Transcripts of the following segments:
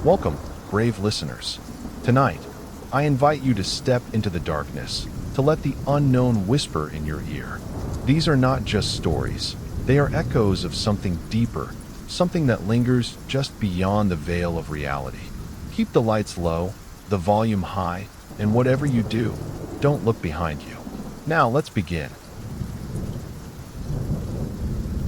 Welcome, brave listeners. Tonight, I invite you to step into the darkness, to let the unknown whisper in your ear. These are not just stories, they are echoes of something deeper, something that lingers just beyond the veil of reality. Keep the lights low, the volume high, and whatever you do, don't look behind you. Now let's begin.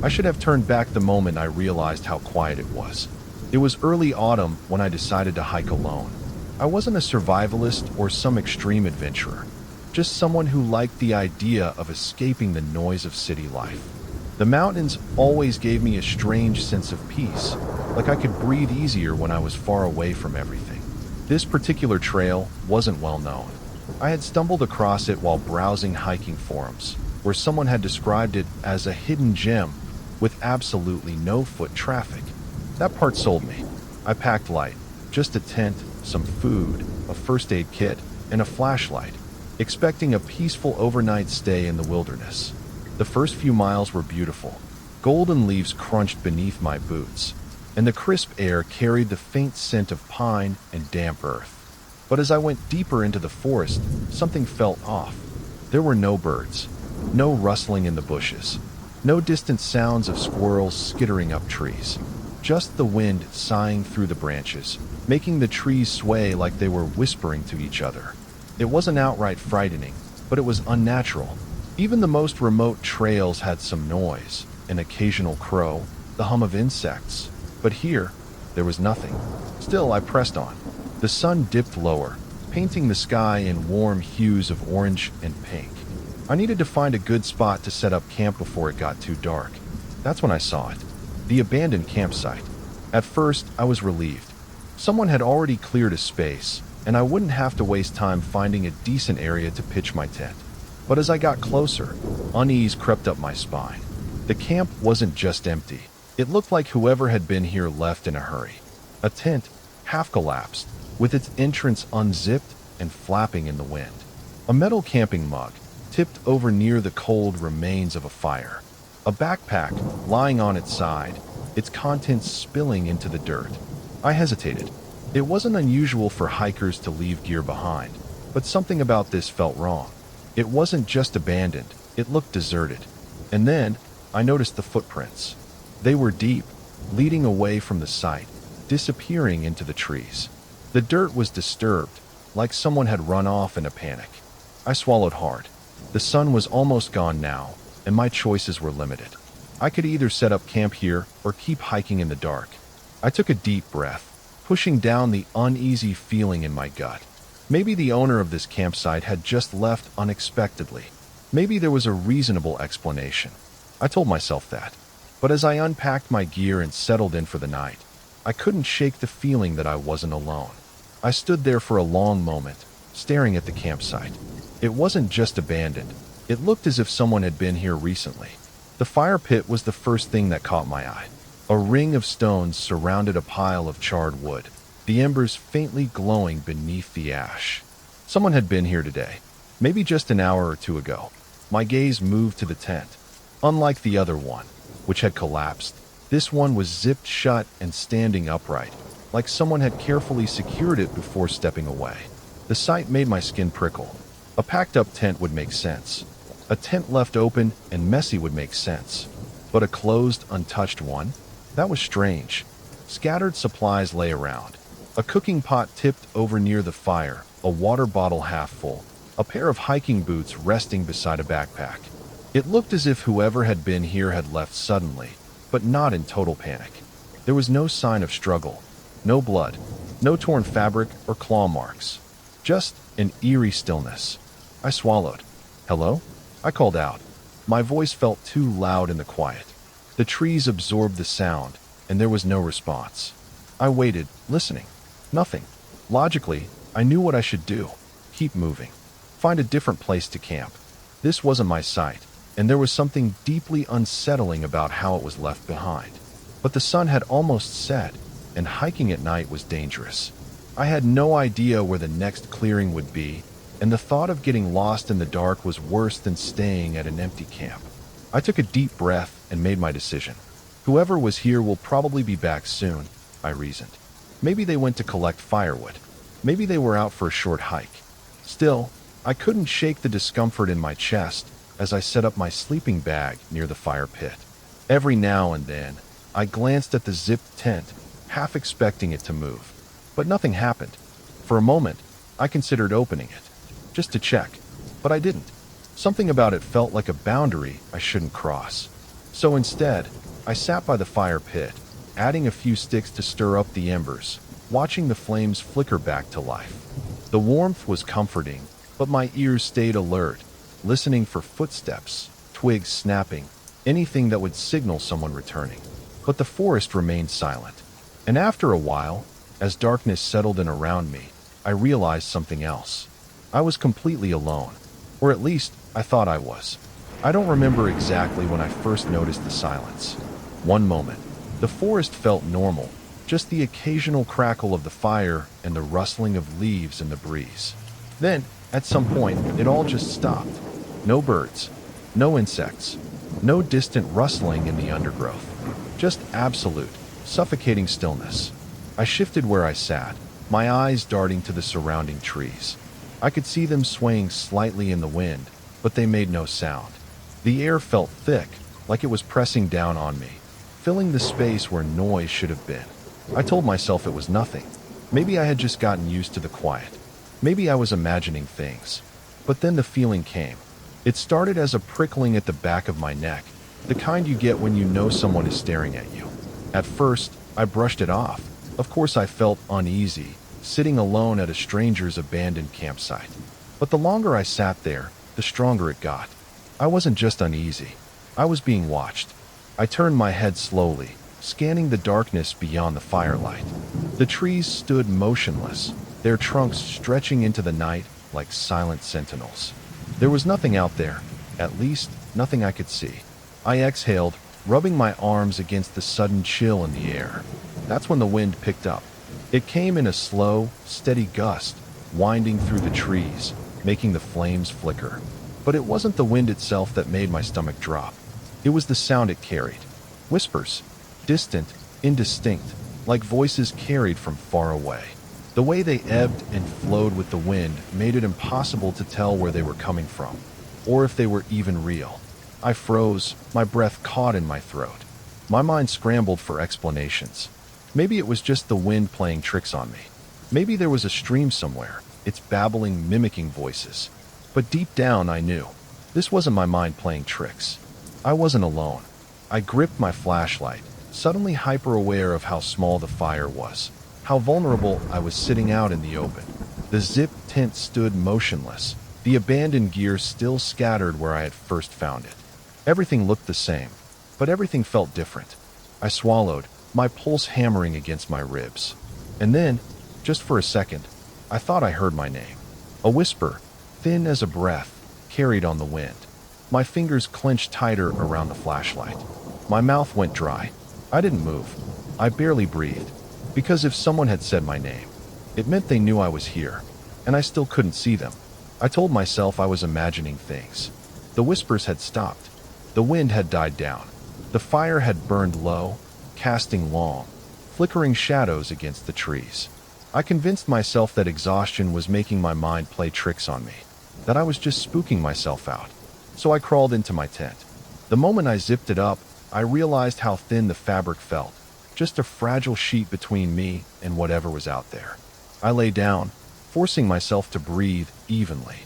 I should have turned back the moment I realized how quiet it was. It was early autumn when I decided to hike alone. I wasn't a survivalist or some extreme adventurer, just someone who liked the idea of escaping the noise of city life. The mountains always gave me a strange sense of peace, like I could breathe easier when I was far away from everything. This particular trail wasn't well known. I had stumbled across it while browsing hiking forums, where someone had described it as a hidden gem with absolutely no foot traffic. That part sold me. I packed light, just a tent, some food, a first aid kit, and a flashlight, expecting a peaceful overnight stay in the wilderness. The first few miles were beautiful. Golden leaves crunched beneath my boots, and the crisp air carried the faint scent of pine and damp earth. But as I went deeper into the forest, something felt off. There were no birds, no rustling in the bushes, no distant sounds of squirrels skittering up trees. Just the wind sighing through the branches, making the trees sway like they were whispering to each other. It wasn't outright frightening, but it was unnatural. Even the most remote trails had some noise, an occasional crow, the hum of insects. But here, there was nothing. Still, I pressed on. The sun dipped lower, painting the sky in warm hues of orange and pink. I needed to find a good spot to set up camp before it got too dark. That's when I saw it. The abandoned campsite. At first, I was relieved. Someone had already cleared a space, and I wouldn't have to waste time finding a decent area to pitch my tent. But as I got closer, unease crept up my spine. The camp wasn't just empty. It looked like whoever had been here left in a hurry. A tent, half collapsed, with its entrance unzipped and flapping in the wind. A metal camping mug, tipped over near the cold remains of a fire. A backpack lying on its side, its contents spilling into the dirt. I hesitated. It wasn't unusual for hikers to leave gear behind, but something about this felt wrong. It wasn't just abandoned, it looked deserted. And then, I noticed the footprints. They were deep, leading away from the site, disappearing into the trees. The dirt was disturbed, like someone had run off in a panic. I swallowed hard. The sun was almost gone now, and my choices were limited. I could either set up camp here or keep hiking in the dark. I took a deep breath, pushing down the uneasy feeling in my gut. Maybe the owner of this campsite had just left unexpectedly. Maybe there was a reasonable explanation. I told myself that. But as I unpacked my gear and settled in for the night, I couldn't shake the feeling that I wasn't alone. I stood there for a long moment, staring at the campsite. It wasn't just abandoned. It looked as if someone had been here recently. The fire pit was the first thing that caught my eye. A ring of stones surrounded a pile of charred wood, the embers faintly glowing beneath the ash. Someone had been here today, maybe just an hour or two ago. My gaze moved to the tent. Unlike the other one, which had collapsed, this one was zipped shut and standing upright, like someone had carefully secured it before stepping away. The sight made my skin prickle. A packed-up tent would make sense. A tent left open and messy would make sense. But a closed, untouched one? That was strange. Scattered supplies lay around. A cooking pot tipped over near the fire, a water bottle half full, a pair of hiking boots resting beside a backpack. It looked as if whoever had been here had left suddenly, but not in total panic. There was no sign of struggle, no blood, no torn fabric or claw marks. Just an eerie stillness. I swallowed. "Hello?" I called out. My voice felt too loud in the quiet. The trees absorbed the sound, and there was no response. I waited, listening. Nothing. Logically, I knew what I should do. Keep moving. Find a different place to camp. This wasn't my site, and there was something deeply unsettling about how it was left behind. But the sun had almost set, and hiking at night was dangerous. I had no idea where the next clearing would be, and the thought of getting lost in the dark was worse than staying at an empty camp. I took a deep breath and made my decision. Whoever was here will probably be back soon, I reasoned. Maybe they went to collect firewood. Maybe they were out for a short hike. Still, I couldn't shake the discomfort in my chest as I set up my sleeping bag near the fire pit. Every now and then, I glanced at the zipped tent, half expecting it to move. But nothing happened. For a moment, I considered opening it, just to check, but I didn't. Something about it felt like a boundary I shouldn't cross. So instead, I sat by the fire pit, adding a few sticks to stir up the embers, watching the flames flicker back to life. The warmth was comforting, but my ears stayed alert, listening for footsteps, twigs snapping, anything that would signal someone returning. But the forest remained silent. And after a while, as darkness settled in around me, I realized something else. I was completely alone, or at least I thought I was. I don't remember exactly when I first noticed the silence. One moment, the forest felt normal, just the occasional crackle of the fire and the rustling of leaves in the breeze. Then, at some point, it all just stopped. No birds, no insects, no distant rustling in the undergrowth. Just absolute, suffocating stillness. I shifted where I sat, my eyes darting to the surrounding trees. I could see them swaying slightly in the wind, but they made no sound. The air felt thick, like it was pressing down on me, filling the space where noise should have been. I told myself it was nothing. Maybe I had just gotten used to the quiet. Maybe I was imagining things. But then the feeling came. It started as a prickling at the back of my neck, the kind you get when you know someone is staring at you. At first, I brushed it off. Of course, I felt uneasy, sitting alone at a stranger's abandoned campsite. But the longer I sat there, the stronger it got. I wasn't just uneasy. I was being watched. I turned my head slowly, scanning the darkness beyond the firelight. The trees stood motionless, their trunks stretching into the night like silent sentinels. There was nothing out there, at least nothing I could see. I exhaled, rubbing my arms against the sudden chill in the air. That's when the wind picked up. It came in a slow, steady gust, winding through the trees, making the flames flicker. But it wasn't the wind itself that made my stomach drop. It was the sound it carried. Whispers, distant, indistinct, like voices carried from far away. The way they ebbed and flowed with the wind made it impossible to tell where they were coming from, or if they were even real. I froze, my breath caught in my throat. My mind scrambled for explanations. Maybe it was just the wind playing tricks on me. Maybe there was a stream somewhere, its babbling mimicking voices. But deep down I knew. This wasn't my mind playing tricks. I wasn't alone. I gripped my flashlight, suddenly hyper-aware of how small the fire was, how vulnerable I was sitting out in the open. The zip tent stood motionless, the abandoned gear still scattered where I had first found it. Everything looked the same, but everything felt different. I swallowed, my pulse hammering against my ribs. And then, just for a second, I thought I heard my name. A whisper, thin as a breath, carried on the wind. My fingers clenched tighter around the flashlight. My mouth went dry. I didn't move. I barely breathed. Because if someone had said my name, it meant they knew I was here, and I still couldn't see them. I told myself I was imagining things. The whispers had stopped. The wind had died down. The fire had burned low, casting long, flickering shadows against the trees. I convinced myself that exhaustion was making my mind play tricks on me, that I was just spooking myself out. So I crawled into my tent. The moment I zipped it up, I realized how thin the fabric felt, just a fragile sheet between me and whatever was out there. I lay down, forcing myself to breathe evenly.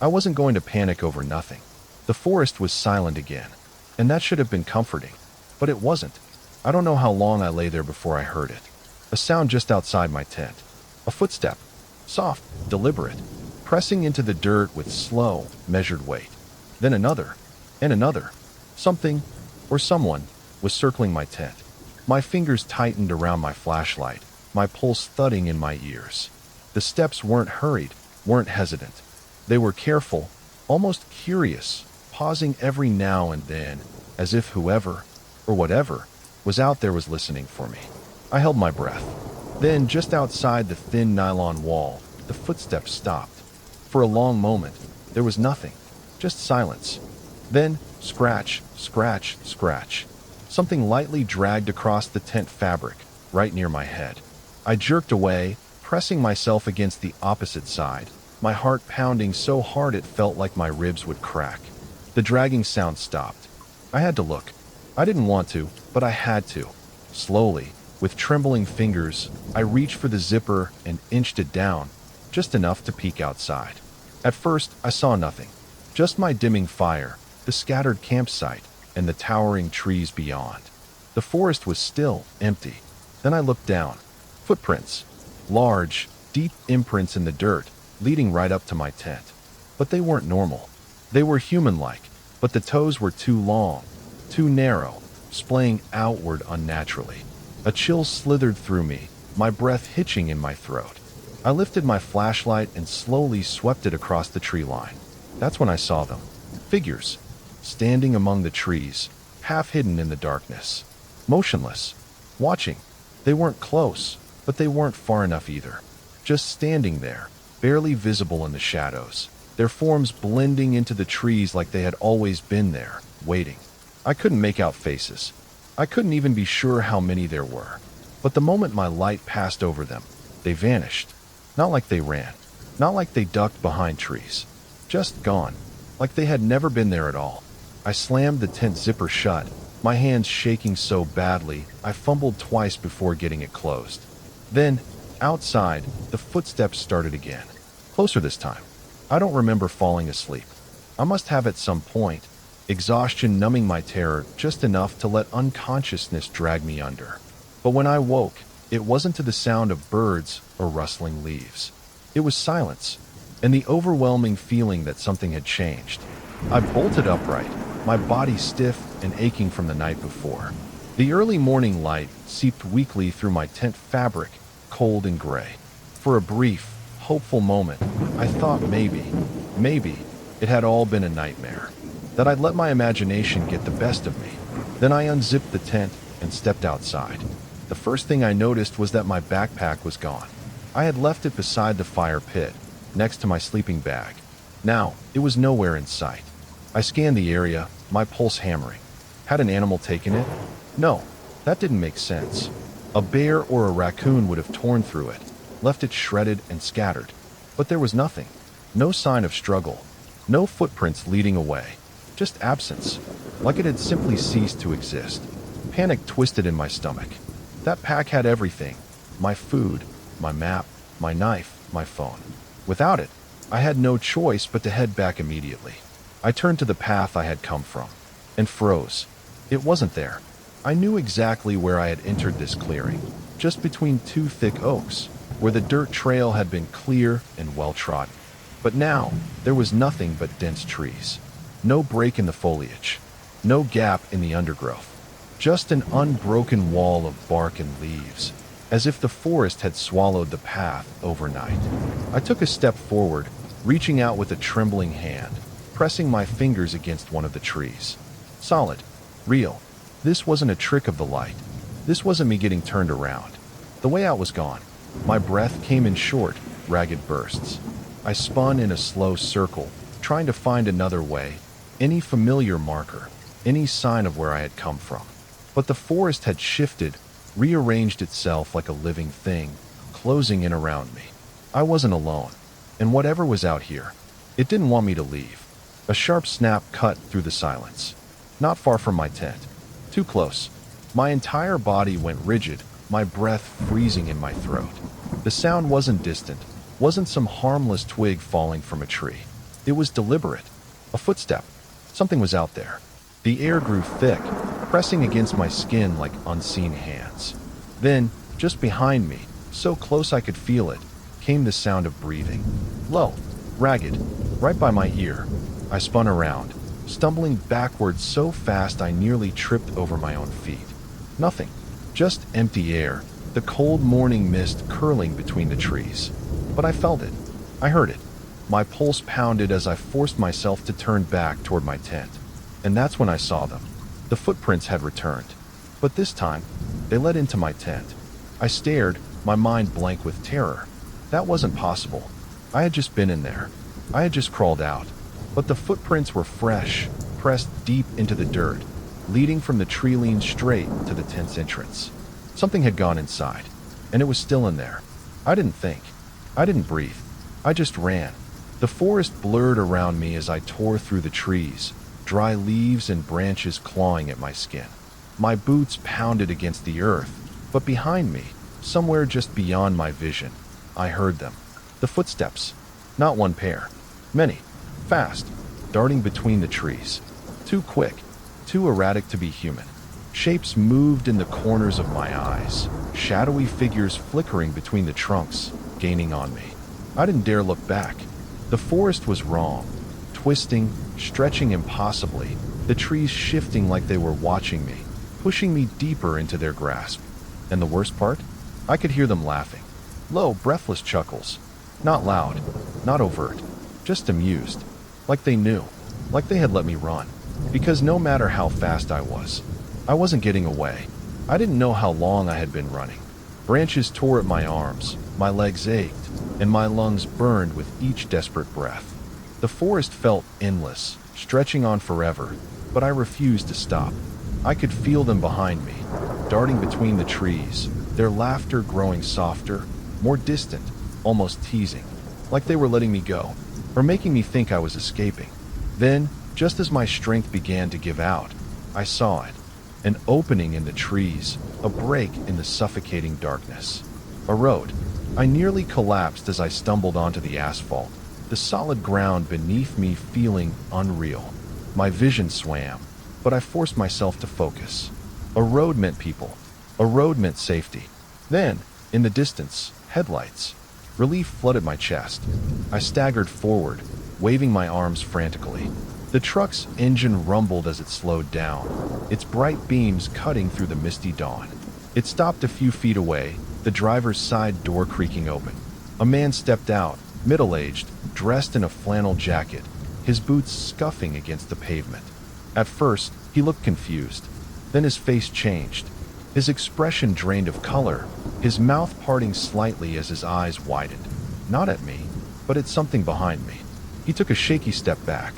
I wasn't going to panic over nothing. The forest was silent again, and that should have been comforting, but it wasn't. I don't know how long I lay there before I heard it. A sound just outside my tent. A footstep, soft, deliberate, pressing into the dirt with slow, measured weight. Then another, and another. Something, or someone, was circling my tent. My fingers tightened around my flashlight, my pulse thudding in my ears. The steps weren't hurried, weren't hesitant. They were careful, almost curious, pausing every now and then, as if whoever, or whatever, was out there was listening for me. I held my breath. Then, just outside the thin nylon wall, the footsteps stopped. For a long moment, there was nothing, just silence. Then, scratch, scratch, scratch. Something lightly dragged across the tent fabric, right near my head. I jerked away, pressing myself against the opposite side, my heart pounding so hard it felt like my ribs would crack. The dragging sound stopped. I had to look. I didn't want to, but I had to. Slowly, with trembling fingers, I reached for the zipper and inched it down, just enough to peek outside. At first, I saw nothing. Just my dimming fire, the scattered campsite, and the towering trees beyond. The forest was still empty. Then I looked down. Footprints. Large, deep imprints in the dirt, leading right up to my tent. But they weren't normal. They were human-like, but the toes were too long, too narrow, splaying outward unnaturally. A chill slithered through me, my breath hitching in my throat. I lifted my flashlight and slowly swept it across the tree line. That's when I saw them. Figures, standing among the trees, half hidden in the darkness. Motionless. Watching. They weren't close, but they weren't far enough either. Just standing there, barely visible in the shadows. Their forms blending into the trees like they had always been there, waiting. I couldn't make out faces. I couldn't even be sure how many there were. But the moment my light passed over them, they vanished. Not like they ran. Not like they ducked behind trees. Just gone. Like they had never been there at all. I slammed the tent zipper shut, my hands shaking so badly I fumbled twice before getting it closed. Then, outside, the footsteps started again. Closer this time. I don't remember falling asleep. I must have at some point, exhaustion numbing my terror just enough to let unconsciousness drag me under. But when I woke, it wasn't to the sound of birds or rustling leaves. It was silence, and the overwhelming feeling that something had changed. I bolted upright, my body stiff and aching from the night before. The early morning light seeped weakly through my tent fabric, cold and gray. For a brief, hopeful moment, I thought maybe it had all been a nightmare, that I'd let my imagination get the best of me. Then I unzipped the tent and stepped outside. The first thing I noticed was that my backpack was gone. I had left it beside the fire pit, next to my sleeping bag. Now, it was nowhere in sight. I scanned the area, my pulse hammering. Had an animal taken it? No, that didn't make sense. A bear or a raccoon would have torn through it, left it shredded and scattered. But there was nothing. No sign of struggle. No footprints leading away. Just absence, like it had simply ceased to exist. Panic twisted in my stomach. That pack had everything. My food, my map, my knife, my phone. Without it, I had no choice but to head back immediately. I turned to the path I had come from, and froze. It wasn't there. I knew exactly where I had entered this clearing, just between two thick oaks, where the dirt trail had been clear and well-trodden. But now, there was nothing but dense trees. No break in the foliage. No gap in the undergrowth. Just an unbroken wall of bark and leaves, as if the forest had swallowed the path overnight. I took a step forward, reaching out with a trembling hand, pressing my fingers against one of the trees. Solid. Real. This wasn't a trick of the light. This wasn't me getting turned around. The way out was gone. My breath came in short, ragged bursts. I spun in a slow circle, trying to find another way, any familiar marker, any sign of where I had come from. But the forest had shifted, rearranged itself like a living thing, closing in around me. I wasn't alone, and whatever was out here, it didn't want me to leave. A sharp snap cut through the silence. Not far from my tent. Too close. My entire body went rigid, my breath freezing in my throat. The sound wasn't distant, wasn't some harmless twig falling from a tree. It was deliberate. A footstep. Something was out there. The air grew thick, pressing against my skin like unseen hands. Then, just behind me, so close I could feel it, came the sound of breathing. Low, ragged, right by my ear. I spun around, stumbling backwards so fast I nearly tripped over my own feet. Nothing. Just empty air, the cold morning mist curling between the trees. But I felt it. I heard it. My pulse pounded as I forced myself to turn back toward my tent. And that's when I saw them. The footprints had returned. But this time, they led into my tent. I stared, my mind blank with terror. That wasn't possible. I had just been in there. I had just crawled out. But the footprints were fresh, pressed deep into the dirt, leading from the tree lean straight to the tent's entrance. Something had gone inside. and it was still in there. I didn't think. I didn't breathe. I just ran. The forest blurred around me as I tore through the trees, dry leaves and branches clawing at my skin. My boots pounded against the earth, but behind me, somewhere just beyond my vision, I heard them. The footsteps. Not one pair. Many. Fast. Darting between the trees. Too quick. Too erratic to be human. Shapes moved in the corners of my eyes. Shadowy figures flickering between the trunks, gaining on me. I didn't dare look back. The forest was wrong. Twisting, stretching impossibly, the trees shifting like they were watching me, pushing me deeper into their grasp. And the worst part? I could hear them laughing. Low, breathless chuckles. Not loud, not overt, just amused. Like they knew, like they had let me run. Because no matter how fast I wasn't getting away. I didn't know how long I had been running. Branches tore at my arms, my legs ached, and my lungs burned with each desperate breath. The forest felt endless, stretching on forever, but I refused to stop. I could feel them behind me, darting between the trees, their laughter growing softer, more distant, almost teasing, like they were letting me go, or making me think I was escaping. Then, just as my strength began to give out, I saw it. An opening in the trees, a break in the suffocating darkness. A road. I nearly collapsed as I stumbled onto the asphalt, the solid ground beneath me feeling unreal. My vision swam, but I forced myself to focus. A road meant people. A road meant safety. Then, in the distance, headlights. Relief flooded my chest. I staggered forward, waving my arms frantically. The truck's engine rumbled as it slowed down, its bright beams cutting through the misty dawn. It stopped a few feet away, the driver's side door creaking open. A man stepped out, middle-aged, dressed in a flannel jacket, his boots scuffing against the pavement. At first, he looked confused. Then his face changed. His expression drained of color, his mouth parting slightly as his eyes widened. Not at me, but at something behind me. He took a shaky step back.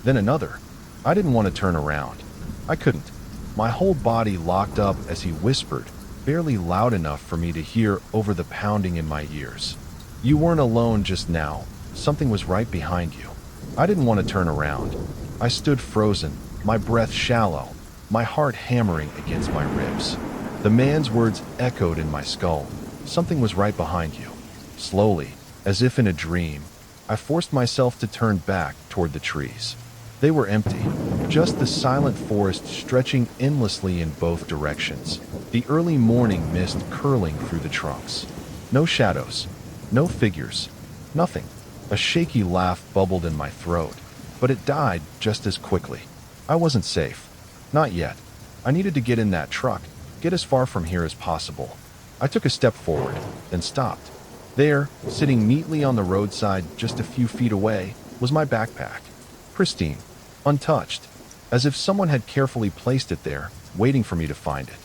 Then another. I didn't want to turn around. I couldn't. My whole body locked up as he whispered, barely loud enough for me to hear over the pounding in my ears. You weren't alone just now. Something was right behind you. I didn't want to turn around. I stood frozen, my breath shallow, my heart hammering against my ribs. The man's words echoed in my skull. Something was right behind you. Slowly, as if in a dream, I forced myself to turn back toward the trees. They were empty, just the silent forest stretching endlessly in both directions, the early morning mist curling through the trunks. No shadows, no figures, nothing. A shaky laugh bubbled in my throat, but it died just as quickly. I wasn't safe. Not yet. I needed to get in that truck, get as far from here as possible. I took a step forward, then stopped. There, sitting neatly on the roadside just a few feet away, was my backpack. Pristine, untouched, as if someone had carefully placed it there, waiting for me to find it.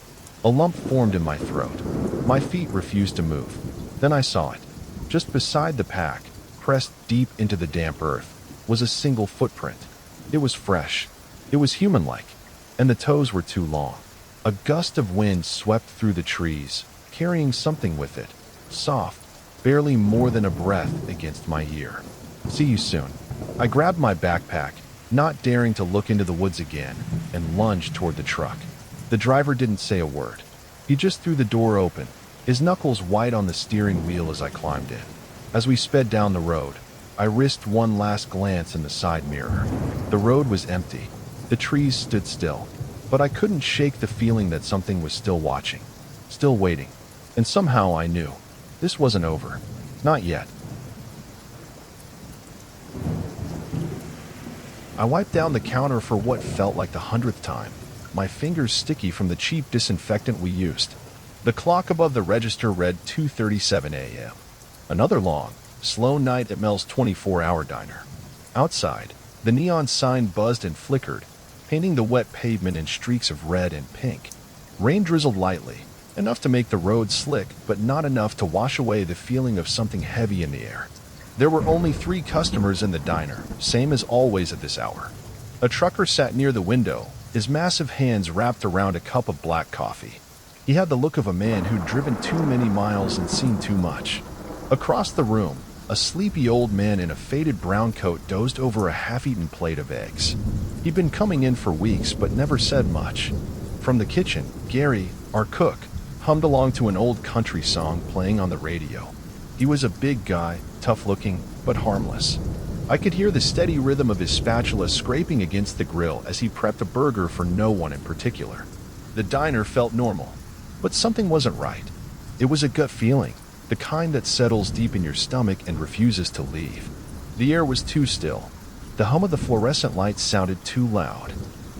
A lump formed in my throat. My feet refused to move. Then I saw it. Just beside the pack, pressed deep into the damp earth, was a single footprint. It was fresh. It was human-like, and the toes were too long. A gust of wind swept through the trees, carrying something with it, soft, barely more than a breath against my ear. See you soon. I grabbed my backpack, not daring to look into the woods again, and lunged toward the truck. The driver didn't say a word. He just threw the door open, his knuckles white on the steering wheel as I climbed in. As we sped down the road, I risked one last glance in the side mirror. The road was empty. The trees stood still, but I couldn't shake the feeling that something was still watching, still waiting. And somehow I knew. This wasn't over. Not yet. I wiped down the counter for what felt like the 100th time, my fingers sticky from the cheap disinfectant we used. The clock above the register read 2:37 a.m. Another long, slow night at Mel's 24-hour diner. Outside, the neon sign buzzed and flickered, painting the wet pavement in streaks of red and pink. Rain drizzled lightly, enough to make the road slick, but not enough to wash away the feeling of something heavy in the air. There were only 3 customers in the diner, same as always at this hour. A trucker sat near the window, his massive hands wrapped around a cup of black coffee. He had the look of a man who'd driven too many miles and seen too much. Across the room, a sleepy old man in a faded brown coat dozed over a half-eaten plate of eggs. He'd been coming in for weeks but never said much. From the kitchen, Gary, our cook, hummed along to an old country song playing on the radio. He was a big guy, tough-looking, but harmless. I could hear the steady rhythm of his spatula scraping against the grill as he prepped a burger for no one in particular. The diner felt normal, but something wasn't right. It was a gut feeling, the kind that settles deep in your stomach and refuses to leave. The air was too still. The hum of the fluorescent lights sounded too loud.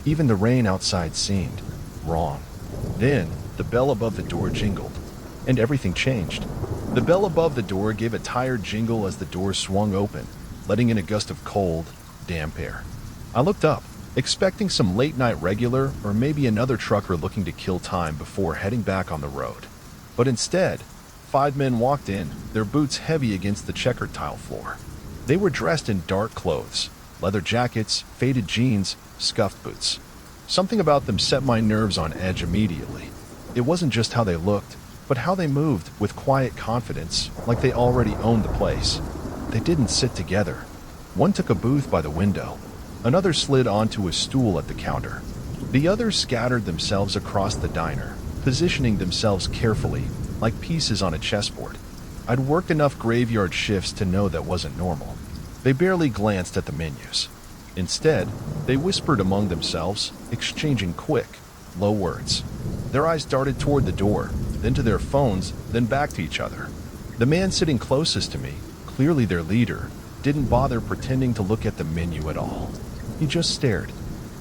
Even the rain outside seemed wrong. Then, the bell above the door jingled, and everything changed. The bell above the door gave a tired jingle as the door swung open, letting in a gust of cold, damp air. I looked up, expecting some late-night regular or maybe another trucker looking to kill time before heading back on the road. But instead, 5 men walked in, their boots heavy against the checkered tile floor. They were dressed in dark clothes, leather jackets, faded jeans, scuffed boots. Something about them set my nerves on edge immediately. It wasn't just how they looked, but how they moved with quiet confidence, like they already owned the place. They didn't sit together. One took a booth by the window. Another slid onto a stool at the counter. The others scattered themselves across the diner, positioning themselves carefully, like pieces on a chessboard. I'd worked enough graveyard shifts to know that wasn't normal. They barely glanced at the menus. Instead, they whispered among themselves, exchanging quick, low words. Their eyes darted toward the door, then to their phones, then back to each other. The man sitting closest to me, clearly their leader, didn't bother pretending to look at the menu at all. He just stared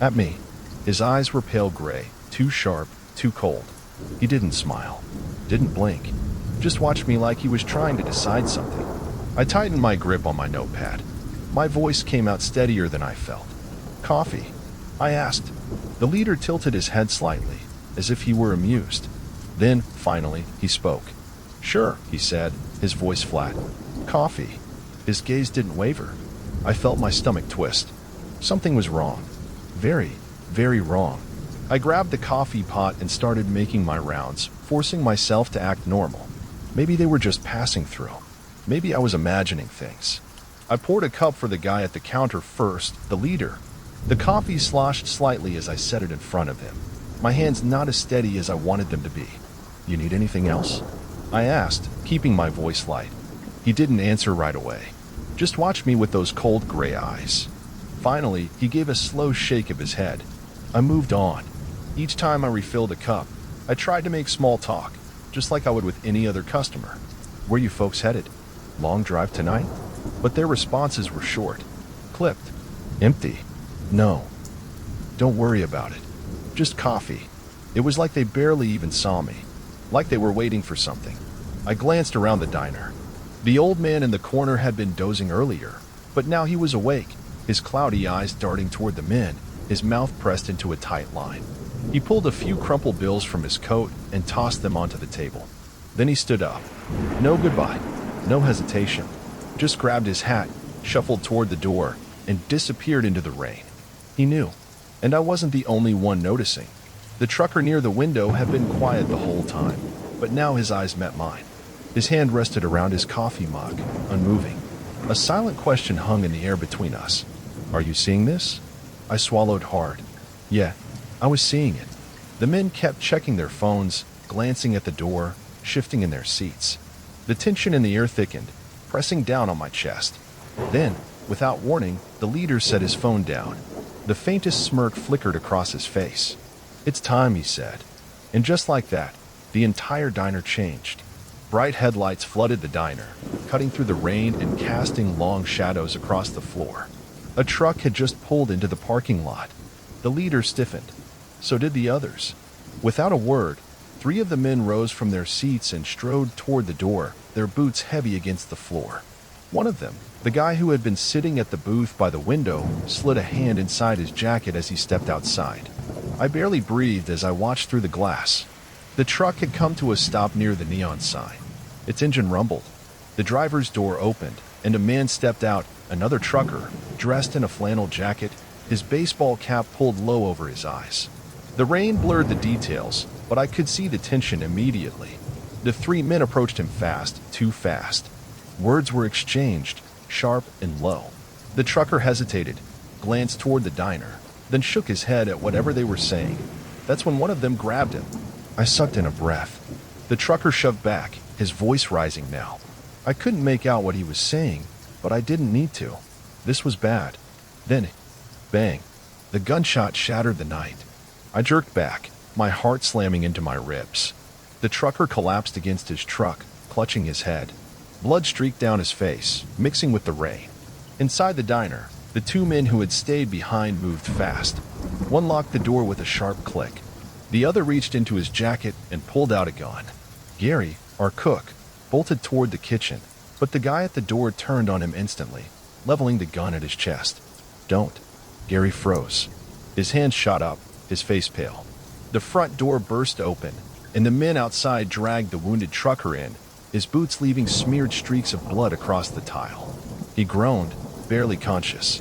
at me. His eyes were pale gray, too sharp, too cold. He didn't smile, didn't blink, just watched me like he was trying to decide something. I tightened my grip on my notepad. My voice came out steadier than I felt. "Coffee?" I asked. The leader tilted his head slightly, as if he were amused. Then, finally, he spoke. "Sure," he said, his voice flat. "Coffee." His gaze didn't waver. I felt my stomach twist. Something was wrong. Very, very wrong. I grabbed the coffee pot and started making my rounds, forcing myself to act normal. Maybe they were just passing through. Maybe I was imagining things. I poured a cup for the guy at the counter first, the leader. The coffee sloshed slightly as I set it in front of him. My hands not as steady as I wanted them to be. "You need anything else?" I asked, keeping my voice light. He didn't answer right away. Just watched me with those cold gray eyes. Finally, he gave a slow shake of his head. I moved on. Each time I refilled a cup, I tried to make small talk, just like I would with any other customer. "Where you folks headed? Long drive tonight?" But their responses were short, clipped, empty. "No. Don't worry about it. Just coffee." It was like they barely even saw me, like they were waiting for something. I glanced around the diner. The old man in the corner had been dozing earlier, but now he was awake, his cloudy eyes darting toward the men, his mouth pressed into a tight line. He pulled a few crumpled bills from his coat and tossed them onto the table. Then he stood up. No goodbye, no hesitation. Just grabbed his hat, shuffled toward the door, and disappeared into the rain. He knew, and I wasn't the only one noticing. The trucker near the window had been quiet the whole time, but now his eyes met mine. His hand rested around his coffee mug, unmoving. A silent question hung in the air between us. "Are you seeing this?" I swallowed hard. Yeah, I was seeing it. The men kept checking their phones, glancing at the door, shifting in their seats. The tension in the air thickened, pressing down on my chest. Then, without warning, the leader set his phone down. The faintest smirk flickered across his face. "It's time," he said. And just like that, the entire diner changed. Bright headlights flooded the diner, cutting through the rain and casting long shadows across the floor. A truck had just pulled into the parking lot. The leader stiffened. So did the others. Without a word, 3 of the men rose from their seats and strode toward the door, their boots heavy against the floor. One of them, the guy who had been sitting at the booth by the window, slid a hand inside his jacket as he stepped outside. I barely breathed as I watched through the glass. The truck had come to a stop near the neon sign. Its engine rumbled. The driver's door opened, and a man stepped out, another trucker, dressed in a flannel jacket, his baseball cap pulled low over his eyes. The rain blurred the details, but I could see the tension immediately. The three men approached him fast, too fast. Words were exchanged, sharp and low. The trucker hesitated, glanced toward the diner, then shook his head at whatever they were saying. That's when one of them grabbed him. I sucked in a breath. The trucker shoved back, his voice rising now. I couldn't make out what he was saying, but I didn't need to. This was bad. Then, bang. The gunshot shattered the night. I jerked back, my heart slamming into my ribs. The trucker collapsed against his truck, clutching his head. Blood streaked down his face, mixing with the rain. Inside the diner, the two men who had stayed behind moved fast. One locked the door with a sharp click. The other reached into his jacket and pulled out a gun. Gary, our cook, bolted toward the kitchen, but the guy at the door turned on him instantly, leveling the gun at his chest. Don't. Gary froze. His hands shot up, his face pale. The front door burst open, and the men outside dragged the wounded trucker in, his boots leaving smeared streaks of blood across the tile. He groaned, barely conscious.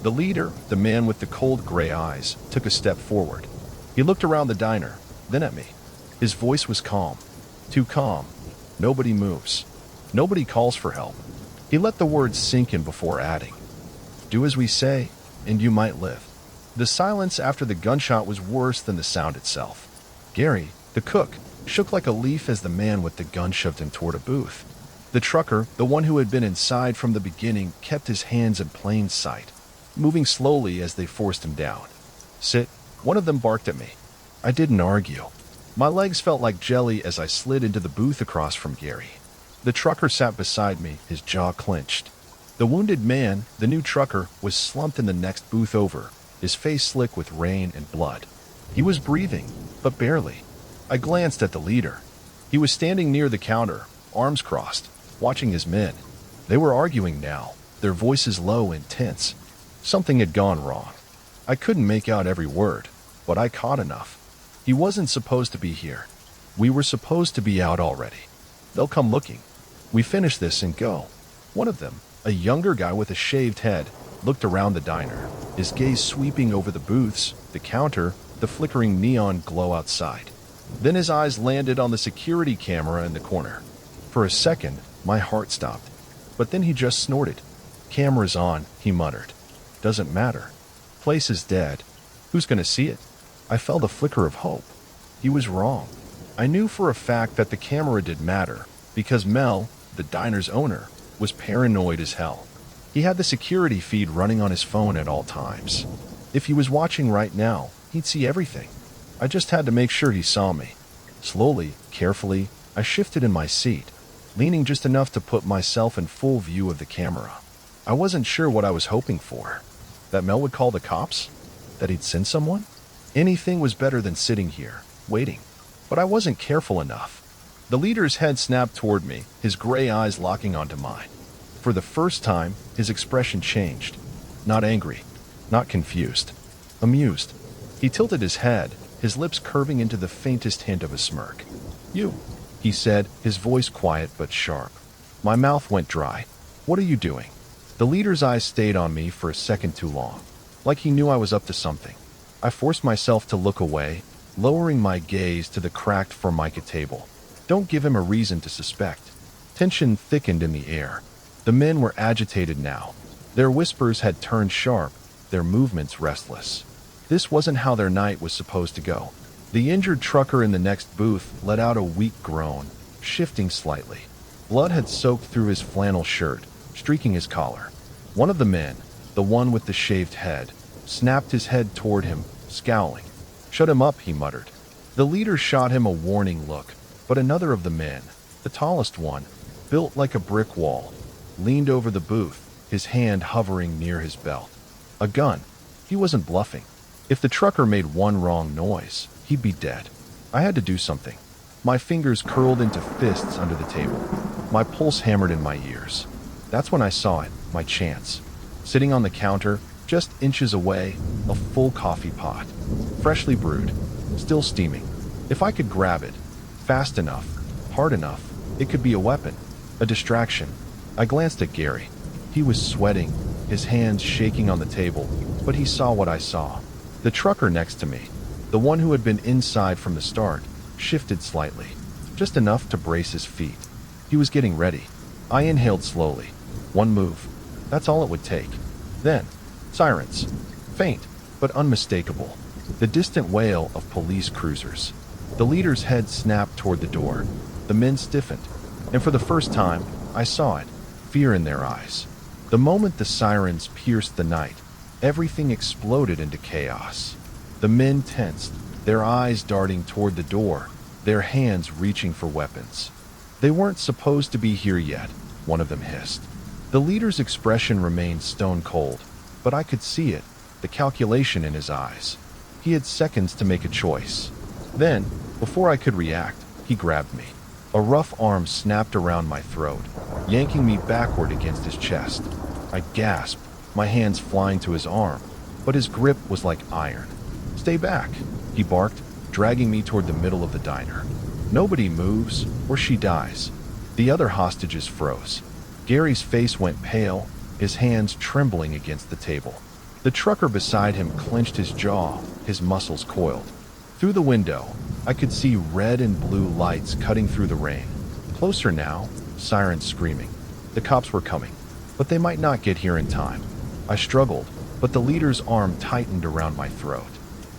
The leader, the man with the cold gray eyes, took a step forward. He looked around the diner, then at me. His voice was calm. Too calm. Nobody moves. Nobody calls for help. He let the words sink in before adding, "Do as we say, and you might live." The silence after the gunshot was worse than the sound itself. Gary, the cook, shook like a leaf as the man with the gun shoved him toward a booth. The trucker, the one who had been inside from the beginning, kept his hands in plain sight, moving slowly as they forced him down. "Sit." One of them barked at me. I didn't argue. My legs felt like jelly as I slid into the booth across from Gary. The trucker sat beside me, his jaw clenched. The wounded man, the new trucker, was slumped in the next booth over, his face slick with rain and blood. He was breathing, but barely. I glanced at the leader. He was standing near the counter, arms crossed, watching his men. They were arguing now, their voices low and tense. Something had gone wrong. I couldn't make out every word, but I caught enough. He wasn't supposed to be here. We were supposed to be out already. They'll come looking. We finish this and go. One of them, a younger guy with a shaved head, looked around the diner, his gaze sweeping over the booths, the counter, the flickering neon glow outside. Then his eyes landed on the security camera in the corner. For a second, my heart stopped. But then he just snorted. "Camera's on," he muttered. "Doesn't matter. Place is dead. Who's gonna see it?" I felt a flicker of hope. He was wrong. I knew for a fact that the camera did matter, because Mel, the diner's owner, was paranoid as hell. He had the security feed running on his phone at all times. If he was watching right now, he'd see everything. I just had to make sure he saw me. Slowly, carefully, I shifted in my seat, leaning just enough to put myself in full view of the camera. I wasn't sure what I was hoping for. That Mel would call the cops? That he'd send someone? Anything was better than sitting here, waiting. But I wasn't careful enough. The leader's head snapped toward me, his gray eyes locking onto mine. For the first time, his expression changed. Not angry, not confused, amused. He tilted his head, his lips curving into the faintest hint of a smirk. "You," he said, his voice quiet but sharp. My mouth went dry. "What are you doing?" The leader's eyes stayed on me for a second too long, like he knew I was up to something. I forced myself to look away, lowering my gaze to the cracked formica table. Don't give him a reason to suspect. Tension thickened in the air. The men were agitated now. Their whispers had turned sharp, their movements restless. This wasn't how their night was supposed to go. The injured trucker in the next booth let out a weak groan, shifting slightly. Blood had soaked through his flannel shirt, streaking his collar. One of the men, the one with the shaved head, snapped his head toward him, scowling. "Shut him up," he muttered. The leader shot him a warning look, but another of the men, the tallest one, built like a brick wall, leaned over the booth, his hand hovering near his belt. A gun. He wasn't bluffing. If the trucker made one wrong noise, he'd be dead. I had to do something. My fingers curled into fists under the table. My pulse hammered in my ears. That's when I saw it, my chance. Sitting on the counter, just inches away, a full coffee pot. Freshly brewed, still steaming. If I could grab it, fast enough, hard enough, it could be a weapon, a distraction. I glanced at Gary. He was sweating, his hands shaking on the table, but he saw what I saw. The trucker next to me, the one who had been inside from the start, shifted slightly, just enough to brace his feet. He was getting ready. I inhaled slowly. One move. That's all it would take. Then, sirens. Faint, but unmistakable. The distant wail of police cruisers. The leader's head snapped toward the door. The men stiffened, and for the first time, I saw it, fear in their eyes. The moment the sirens pierced the night, everything exploded into chaos. The men tensed, their eyes darting toward the door, their hands reaching for weapons. They weren't supposed to be here yet, one of them hissed. The leader's expression remained stone cold, but I could see it, the calculation in his eyes. He had seconds to make a choice. Then, before I could react, he grabbed me. A rough arm snapped around my throat, yanking me backward against his chest. I gasped, my hands flying to his arm, but his grip was like iron. "Stay back," he barked, dragging me toward the middle of the diner. "Nobody moves, or she dies." The other hostages froze. Gary's face went pale, his hands trembling against the table. The trucker beside him clenched his jaw, his muscles coiled. Through the window, I could see red and blue lights cutting through the rain. Closer now, sirens screaming. The cops were coming, but they might not get here in time. I struggled, but the leader's arm tightened around my throat.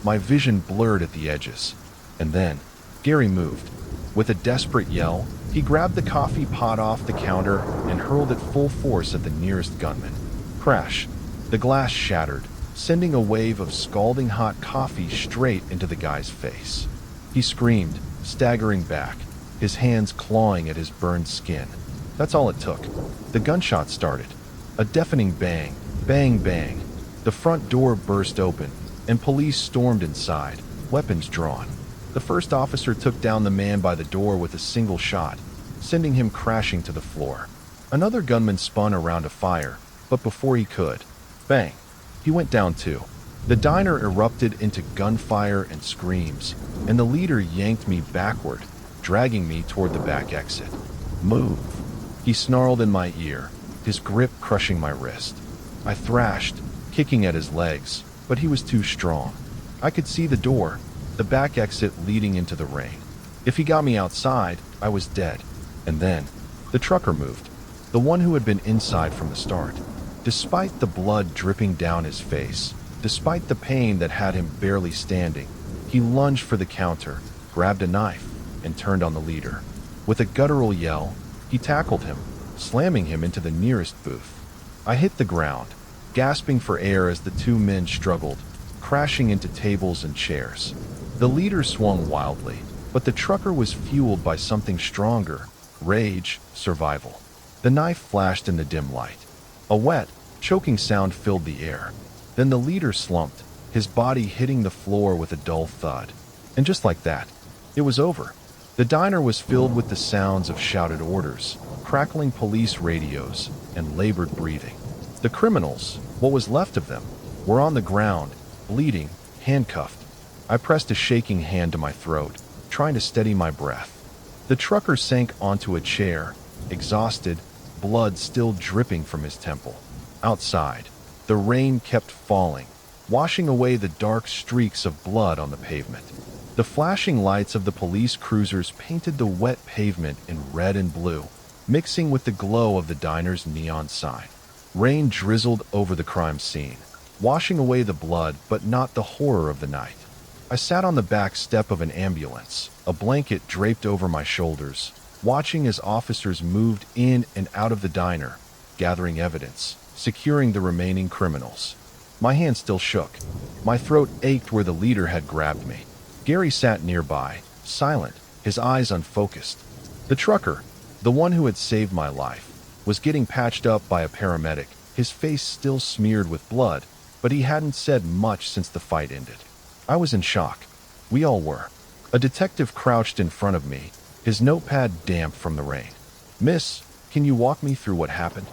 My vision blurred at the edges. And then, Gary moved. With a desperate yell, he grabbed the coffee pot off the counter and hurled it full force at the nearest gunman. Crash! The glass shattered, sending a wave of scalding hot coffee straight into the guy's face. He screamed, staggering back, his hands clawing at his burned skin. That's all it took. The gunshot started. A deafening bang, bang, bang. The front door burst open, and police stormed inside, weapons drawn. The first officer took down the man by the door with a single shot, sending him crashing to the floor. Another gunman spun around to fire, but before he could, bang, he went down too. The diner erupted into gunfire and screams, and the leader yanked me backward, dragging me toward the back exit. "Move," he snarled in my ear, his grip crushing my wrist. I thrashed, kicking at his legs, but he was too strong. I could see the door, the back exit leading into the rain. If he got me outside, I was dead. And then, the trucker moved, the one who had been inside from the start. Despite the blood dripping down his face, despite the pain that had him barely standing, he lunged for the counter, grabbed a knife, and turned on the leader. With a guttural yell, he tackled him, slamming him into the nearest booth. I hit the ground, gasping for air as the two men struggled, crashing into tables and chairs. The leader swung wildly, but the trucker was fueled by something stronger: rage, survival. The knife flashed in the dim light. A wet, choking sound filled the air. Then the leader slumped, his body hitting the floor with a dull thud. And just like that, it was over. The diner was filled with the sounds of shouted orders, crackling police radios, and labored breathing. The criminals, what was left of them, were on the ground, bleeding, handcuffed. I pressed a shaking hand to my throat, trying to steady my breath. The trucker sank onto a chair, exhausted, blood still dripping from his temple. Outside, the rain kept falling, washing away the dark streaks of blood on the pavement. The flashing lights of the police cruisers painted the wet pavement in red and blue, mixing with the glow of the diner's neon sign. Rain drizzled over the crime scene, washing away the blood but not the horror of the night. I sat on the back step of an ambulance, a blanket draped over my shoulders, watching as officers moved in and out of the diner, gathering evidence, securing the remaining criminals. My hand still shook. My throat ached where the leader had grabbed me. Gary sat nearby, silent, his eyes unfocused. The trucker, the one who had saved my life, was getting patched up by a paramedic, his face still smeared with blood, but he hadn't said much since the fight ended. I was in shock. We all were. A detective crouched in front of me, his notepad damp from the rain. "Miss, can you walk me through what happened?"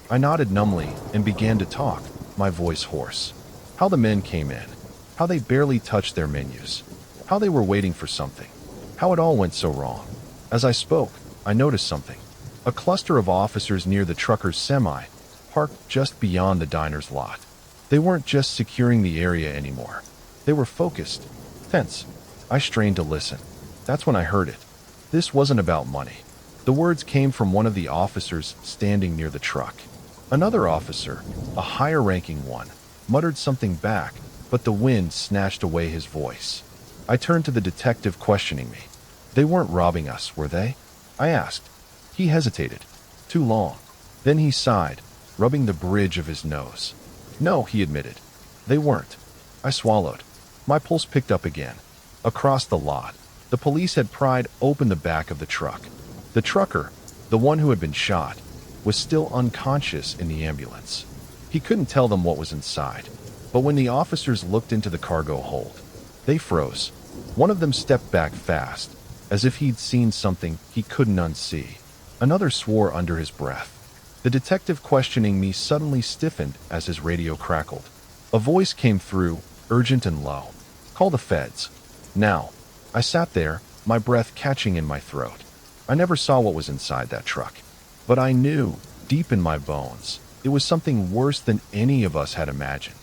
I nodded numbly and began to talk, my voice hoarse. How the men came in, how they barely touched their menus, how they were waiting for something, how it all went so wrong. As I spoke, I noticed something. A cluster of officers near the trucker's semi, parked just beyond the diner's lot. They weren't just securing the area anymore. They were focused, tense. I strained to listen. That's when I heard it. This wasn't about money. The words came from one of the officers standing near the truck. Another officer, a higher-ranking one, muttered something back, but the wind snatched away his voice. I turned to the detective questioning me. They weren't robbing us, were they? I asked. He hesitated. Too long. Then he sighed, rubbing the bridge of his nose. No, he admitted. They weren't. I swallowed. My pulse picked up again. Across the lot, the police had pried open the back of the truck. The trucker, the one who had been shot, was still unconscious in the ambulance. He couldn't tell them what was inside, but when the officers looked into the cargo hold, they froze. One of them stepped back fast, as if he'd seen something he couldn't unsee. Another swore under his breath. The detective questioning me suddenly stiffened as his radio crackled. A voice came through, urgent and low. Call the feds. Now. I sat there, my breath catching in my throat. I never saw what was inside that truck, but I knew, deep in my bones, it was something worse than any of us had imagined.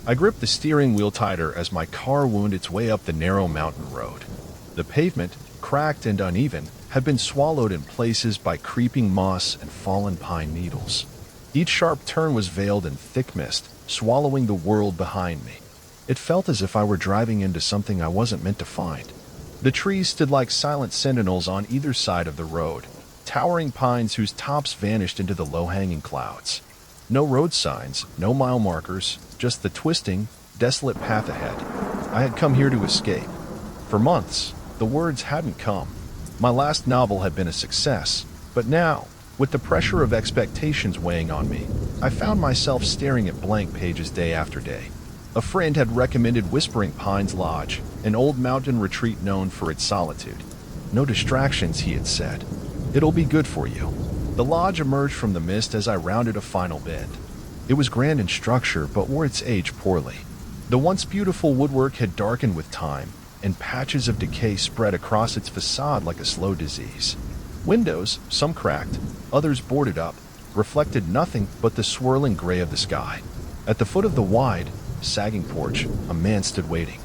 I gripped the steering wheel tighter as my car wound its way up the narrow mountain road. The pavement, cracked and uneven, had been swallowed in places by creeping moss and fallen pine needles. Each sharp turn was veiled in thick mist, swallowing the world behind me. It felt as if I were driving into something I wasn't meant to find. The trees stood like silent sentinels on either side of the road, towering pines whose tops vanished into the low-hanging clouds. No road signs, no mile markers, just the twisting, desolate path ahead. I had come here to escape. For months, the words hadn't come. My last novel had been a success, but now, with the pressure of expectations weighing on me, I found myself staring at blank pages day after day. A friend had recommended Whispering Pines Lodge, an old mountain retreat known for its solitude. No distractions, he had said. It'll be good for you. The lodge emerged from the mist as I rounded a final bend. It was grand in structure, but wore its age poorly. The once beautiful woodwork had darkened with time, and patches of decay spread across its facade like a slow disease. Windows, some cracked, others boarded up, reflected nothing but the swirling gray of the sky. At the foot of the wide, sagging porch, a man stood waiting.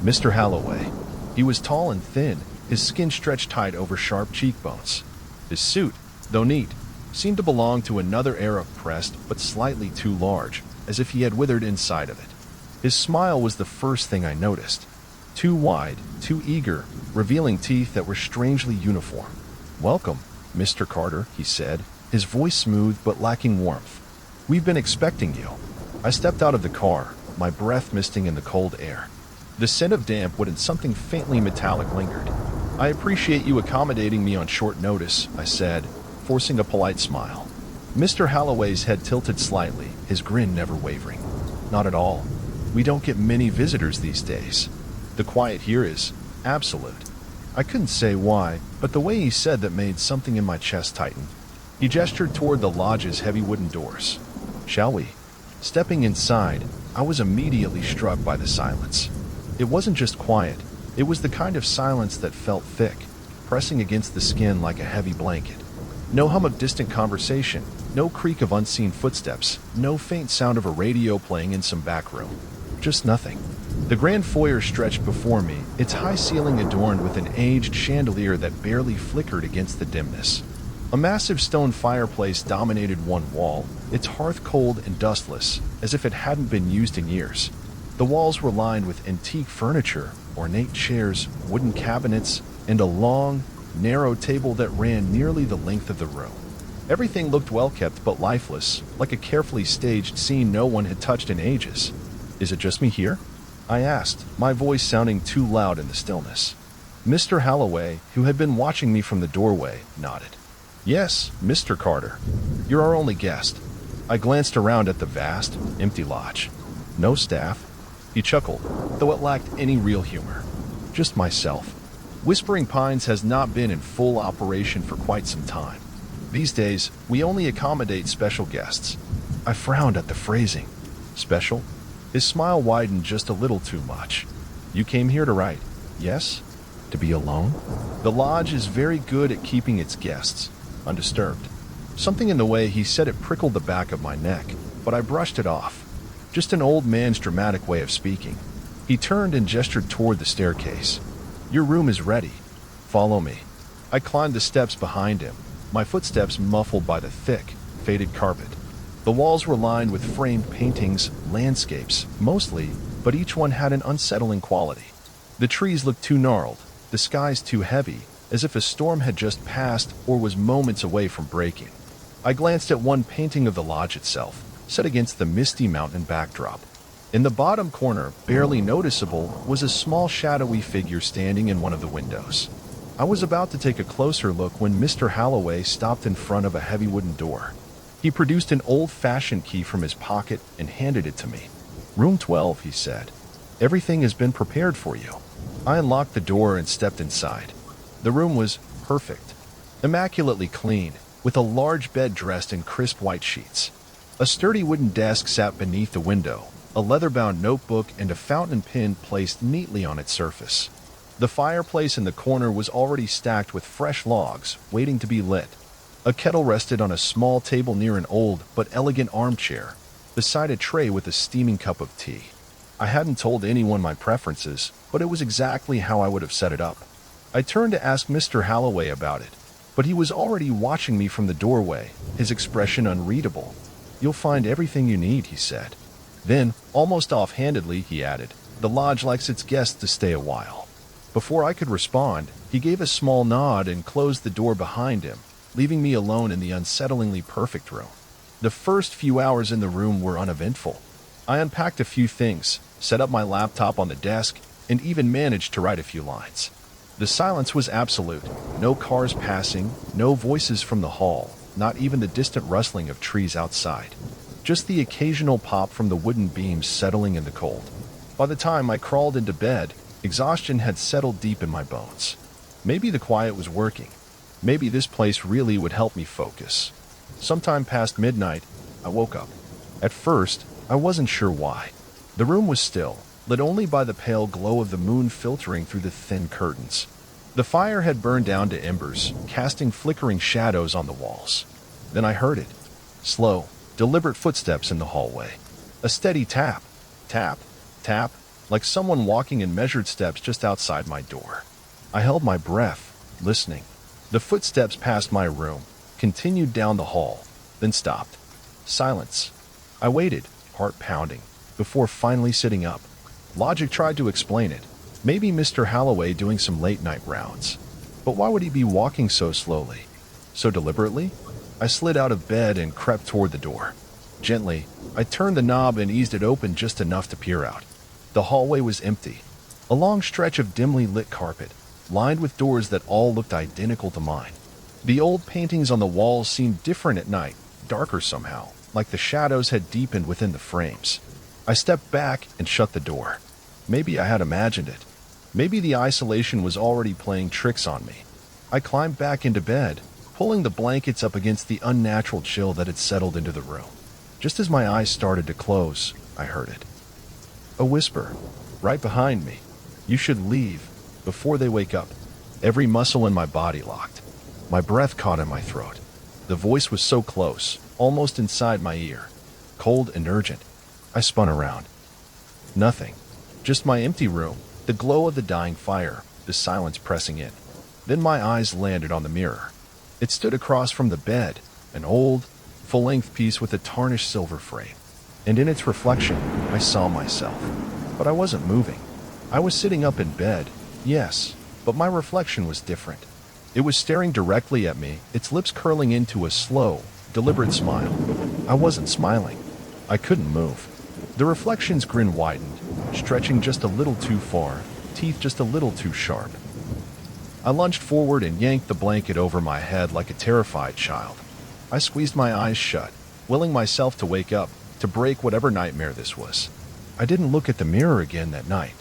Mr. Holloway. He was tall and thin, his skin stretched tight over sharp cheekbones. His suit, though neat, seemed to belong to another era, pressed but slightly too large, as if he had withered inside of it. His smile was the first thing I noticed. Too wide, too eager, revealing teeth that were strangely uniform. Welcome, Mr. Carter, he said, his voice smooth but lacking warmth. We've been expecting you. I stepped out of the car, my breath misting in the cold air. The scent of damp wood and something faintly metallic lingered. I appreciate you accommodating me on short notice, I said, forcing a polite smile. Mr. Holloway's head tilted slightly, his grin never wavering. Not at all. We don't get many visitors these days. The quiet here is absolute. I couldn't say why, but the way he said that made something in my chest tighten. He gestured toward the lodge's heavy wooden doors. Shall we? Stepping inside, I was immediately struck by the silence. It wasn't just quiet. It was the kind of silence that felt thick, pressing against the skin like a heavy blanket. No hum of distant conversation, no creak of unseen footsteps, no faint sound of a radio playing in some back room. Just nothing. The grand foyer stretched before me, its high ceiling adorned with an aged chandelier that barely flickered against the dimness. A massive stone fireplace dominated one wall, its hearth cold and dustless, as if it hadn't been used in years. The walls were lined with antique furniture, ornate chairs, wooden cabinets, and a long, narrow table that ran nearly the length of the room. Everything looked well kept but lifeless, like a carefully staged scene no one had touched in ages. Is it just me here? I asked, my voice sounding too loud in the stillness. Mr. Holloway, who had been watching me from the doorway, nodded. Yes, Mr. Carter. You're our only guest. I glanced around at the vast, empty lodge. No staff. He chuckled, though it lacked any real humor. Just myself. Whispering Pines has not been in full operation for quite some time. These days, we only accommodate special guests. I frowned at the phrasing. Special? His smile widened just a little too much. You came here to write, yes? To be alone? The lodge is very good at keeping its guests undisturbed. Something in the way he said it prickled the back of my neck, but I brushed it off. Just an old man's dramatic way of speaking. He turned and gestured toward the staircase. "Your room is ready. Follow me." I climbed the steps behind him, my footsteps muffled by the thick, faded carpet. The walls were lined with framed paintings, landscapes, mostly, but each one had an unsettling quality. The trees looked too gnarled, the skies too heavy, as if a storm had just passed or was moments away from breaking. I glanced at one painting of the lodge itself, set against the misty mountain backdrop. In the bottom corner, barely noticeable, was a small shadowy figure standing in one of the windows. I was about to take a closer look when Mr. Holloway stopped in front of a heavy wooden door. He produced an old-fashioned key from his pocket and handed it to me. "Room 12, he said. "Everything has been prepared for you." I unlocked the door and stepped inside. The room was perfect, immaculately clean, with a large bed dressed in crisp white sheets. A sturdy wooden desk sat beneath the window, a leather-bound notebook and a fountain pen placed neatly on its surface. The fireplace in the corner was already stacked with fresh logs, waiting to be lit. A kettle rested on a small table near an old but elegant armchair, beside a tray with a steaming cup of tea. I hadn't told anyone my preferences, but it was exactly how I would have set it up. I turned to ask Mr. Holloway about it, but he was already watching me from the doorway, his expression unreadable. "You'll find everything you need," he said. Then, almost offhandedly, he added, "The lodge likes its guests to stay a while." Before I could respond, he gave a small nod and closed the door behind him, leaving me alone in the unsettlingly perfect room. The first few hours in the room were uneventful. I unpacked a few things, set up my laptop on the desk, and even managed to write a few lines. The silence was absolute. No cars passing, no voices from the hall, not even the distant rustling of trees outside. Just the occasional pop from the wooden beams settling in the cold. By the time I crawled into bed, exhaustion had settled deep in my bones. Maybe the quiet was working. Maybe this place really would help me focus. Sometime past midnight, I woke up. At first, I wasn't sure why. The room was still, lit only by the pale glow of the moon filtering through the thin curtains. The fire had burned down to embers, casting flickering shadows on the walls. Then I heard it. Slow, deliberate footsteps in the hallway. A steady tap, tap, tap, like someone walking in measured steps just outside my door. I held my breath, listening. The footsteps passed my room, continued down the hall, then stopped. Silence. I waited, heart pounding, before finally sitting up. Logic tried to explain it. Maybe Mr. Holloway doing some late-night rounds. But why would he be walking so slowly? So deliberately? I slid out of bed and crept toward the door. Gently, I turned the knob and eased it open just enough to peer out. The hallway was empty. A long stretch of dimly lit carpet, lined with doors that all looked identical to mine. The old paintings on the walls seemed different at night, darker somehow, like the shadows had deepened within the frames. I stepped back and shut the door. Maybe I had imagined it. Maybe the isolation was already playing tricks on me. I climbed back into bed, pulling the blankets up against the unnatural chill that had settled into the room. Just as my eyes started to close, I heard it. A whisper, right behind me. "You should leave, before they wake up." Every muscle in my body locked. My breath caught in my throat. The voice was so close, almost inside my ear. Cold and urgent. I spun around. Nothing. Just my empty room, the glow of the dying fire, the silence pressing in. Then my eyes landed on the mirror. It stood across from the bed, an old, full-length piece with a tarnished silver frame. And in its reflection, I saw myself. But I wasn't moving. I was sitting up in bed, yes, but my reflection was different. It was staring directly at me, its lips curling into a slow, deliberate smile. I wasn't smiling. I couldn't move. The reflection's grin widened, stretching just a little too far, teeth just a little too sharp. I lunged forward and yanked the blanket over my head like a terrified child. I squeezed my eyes shut, willing myself to wake up, to break whatever nightmare this was. I didn't look at the mirror again that night,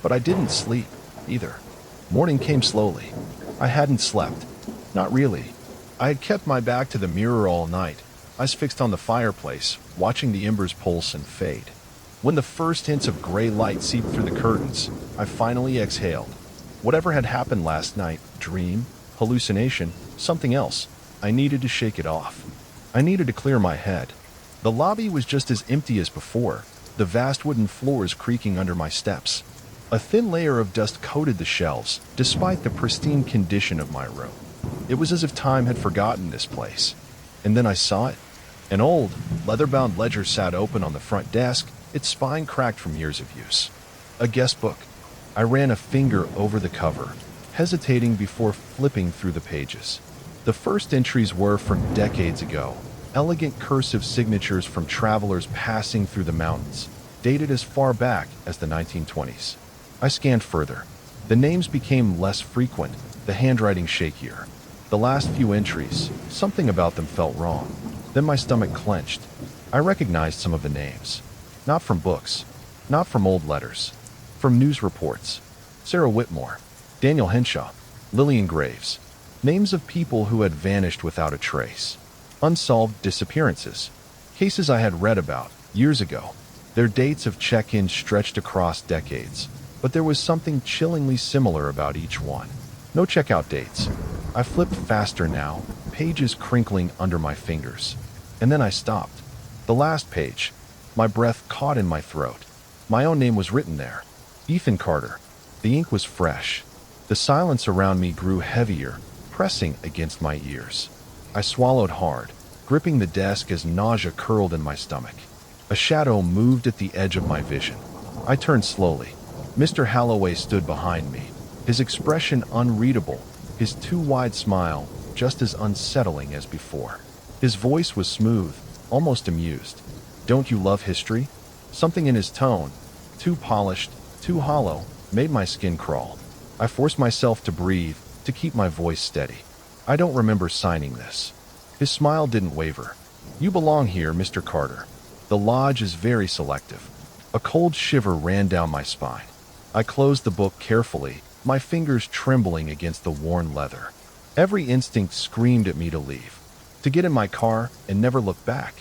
but I didn't sleep, either. Morning came slowly. I hadn't slept. Not really. I had kept my back to the mirror all night, eyes fixed on the fireplace, watching the embers pulse and fade. When the first hints of gray light seeped through the curtains, I finally exhaled. Whatever had happened last night, dream, hallucination, something else, I needed to shake it off. I needed to clear my head. The lobby was just as empty as before, the vast wooden floors creaking under my steps. A thin layer of dust coated the shelves, despite the pristine condition of my room. It was as if time had forgotten this place. And then I saw it. An old, leather-bound ledger sat open on the front desk, its spine cracked from years of use. A guest book. I ran a finger over the cover, hesitating before flipping through the pages. The first entries were from decades ago, elegant cursive signatures from travelers passing through the mountains, dated as far back as the 1920s. I scanned further. The names became less frequent, the handwriting shakier. The last few entries, something about them felt wrong. Then my stomach clenched. I recognized some of the names. Not from books, not from old letters, from news reports. Sarah Whitmore, Daniel Henshaw, Lillian Graves. Names of people who had vanished without a trace. Unsolved disappearances. Cases I had read about years ago. Their dates of check-in stretched across decades, but there was something chillingly similar about each one. No checkout dates. I flipped faster now, pages crinkling under my fingers. And then I stopped. The last page. My breath caught in my throat. My own name was written there. Ethan Carter. The ink was fresh. The silence around me grew heavier, pressing against my ears. I swallowed hard, gripping the desk as nausea curled in my stomach. A shadow moved at the edge of my vision. I turned slowly. Mr. Halloway stood behind me, his expression unreadable, his too wide smile just as unsettling as before. His voice was smooth, almost amused. "Don't you love history?" Something in his tone, too polished, too hollow, made my skin crawl. I forced myself to breathe, to keep my voice steady. "I don't remember signing this." His smile didn't waver. "You belong here, Mr. Carter. The lodge is very selective." A cold shiver ran down my spine. I closed the book carefully, my fingers trembling against the worn leather. Every instinct screamed at me to leave, to get in my car and never look back.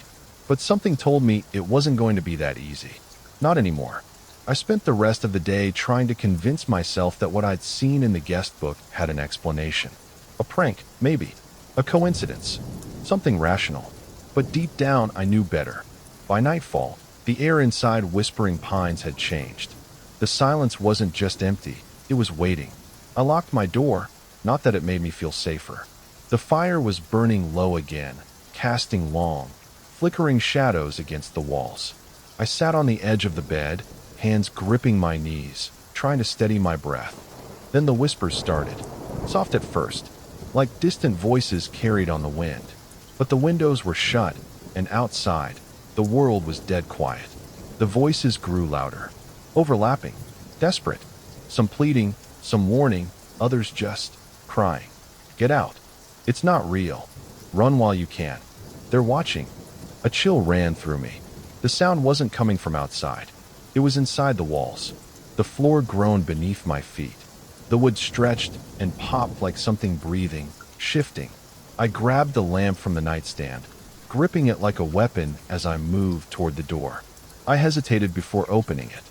But something told me it wasn't going to be that easy. Not anymore. I spent the rest of the day trying to convince myself that what I'd seen in the guest book had an explanation. A prank, maybe. A coincidence. Something rational. But deep down, I knew better. By nightfall, the air inside Whispering Pines had changed. The silence wasn't just empty, it was waiting. I locked my door, not that it made me feel safer. The fire was burning low again, casting long, flickering shadows against the walls. I sat on the edge of the bed, hands gripping my knees, trying to steady my breath. Then the whispers started, soft at first, like distant voices carried on the wind. But the windows were shut, and outside, the world was dead quiet. The voices grew louder, overlapping, desperate. Some pleading, some warning, others just crying. "Get out. It's not real. Run while you can. They're watching." A chill ran through me. The sound wasn't coming from outside. It was inside the walls. The floor groaned beneath my feet. The wood stretched and popped like something breathing, shifting. I grabbed the lamp from the nightstand, gripping it like a weapon as I moved toward the door. I hesitated before opening it.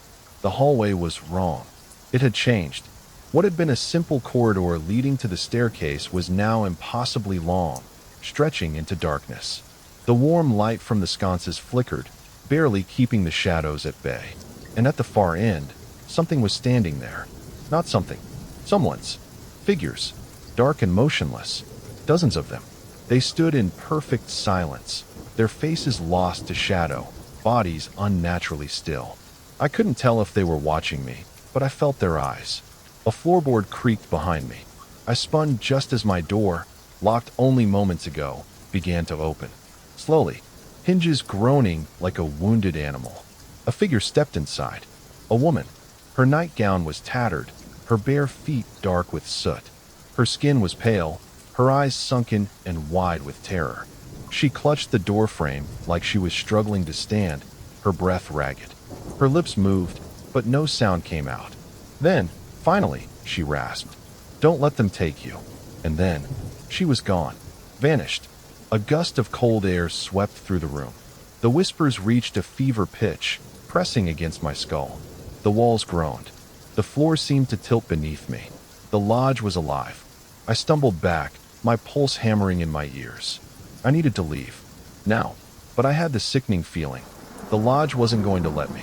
The hallway was wrong. It had changed. What had been a simple corridor leading to the staircase was now impossibly long, stretching into darkness. The warm light from the sconces flickered, barely keeping the shadows at bay. And at the far end, something was standing there. Not something. Someone's. Figures. Dark and motionless. Dozens of them. They stood in perfect silence, their faces lost to shadow, bodies unnaturally still. I couldn't tell if they were watching me, but I felt their eyes. A floorboard creaked behind me. I spun just as my door, locked only moments ago, began to open. Slowly, hinges groaning like a wounded animal. A figure stepped inside. A woman. Her nightgown was tattered, her bare feet dark with soot. Her skin was pale, her eyes sunken and wide with terror. She clutched the doorframe like she was struggling to stand, her breath ragged. Her lips moved, but no sound came out. Then, finally, she rasped, "Don't let them take you." And then, she was gone, vanished. A gust of cold air swept through the room. The whispers reached a fever pitch, pressing against my skull. The walls groaned. The floor seemed to tilt beneath me. The lodge was alive. I stumbled back, my pulse hammering in my ears. I needed to leave. Now. But I had the sickening feeling. The lodge wasn't going to let me.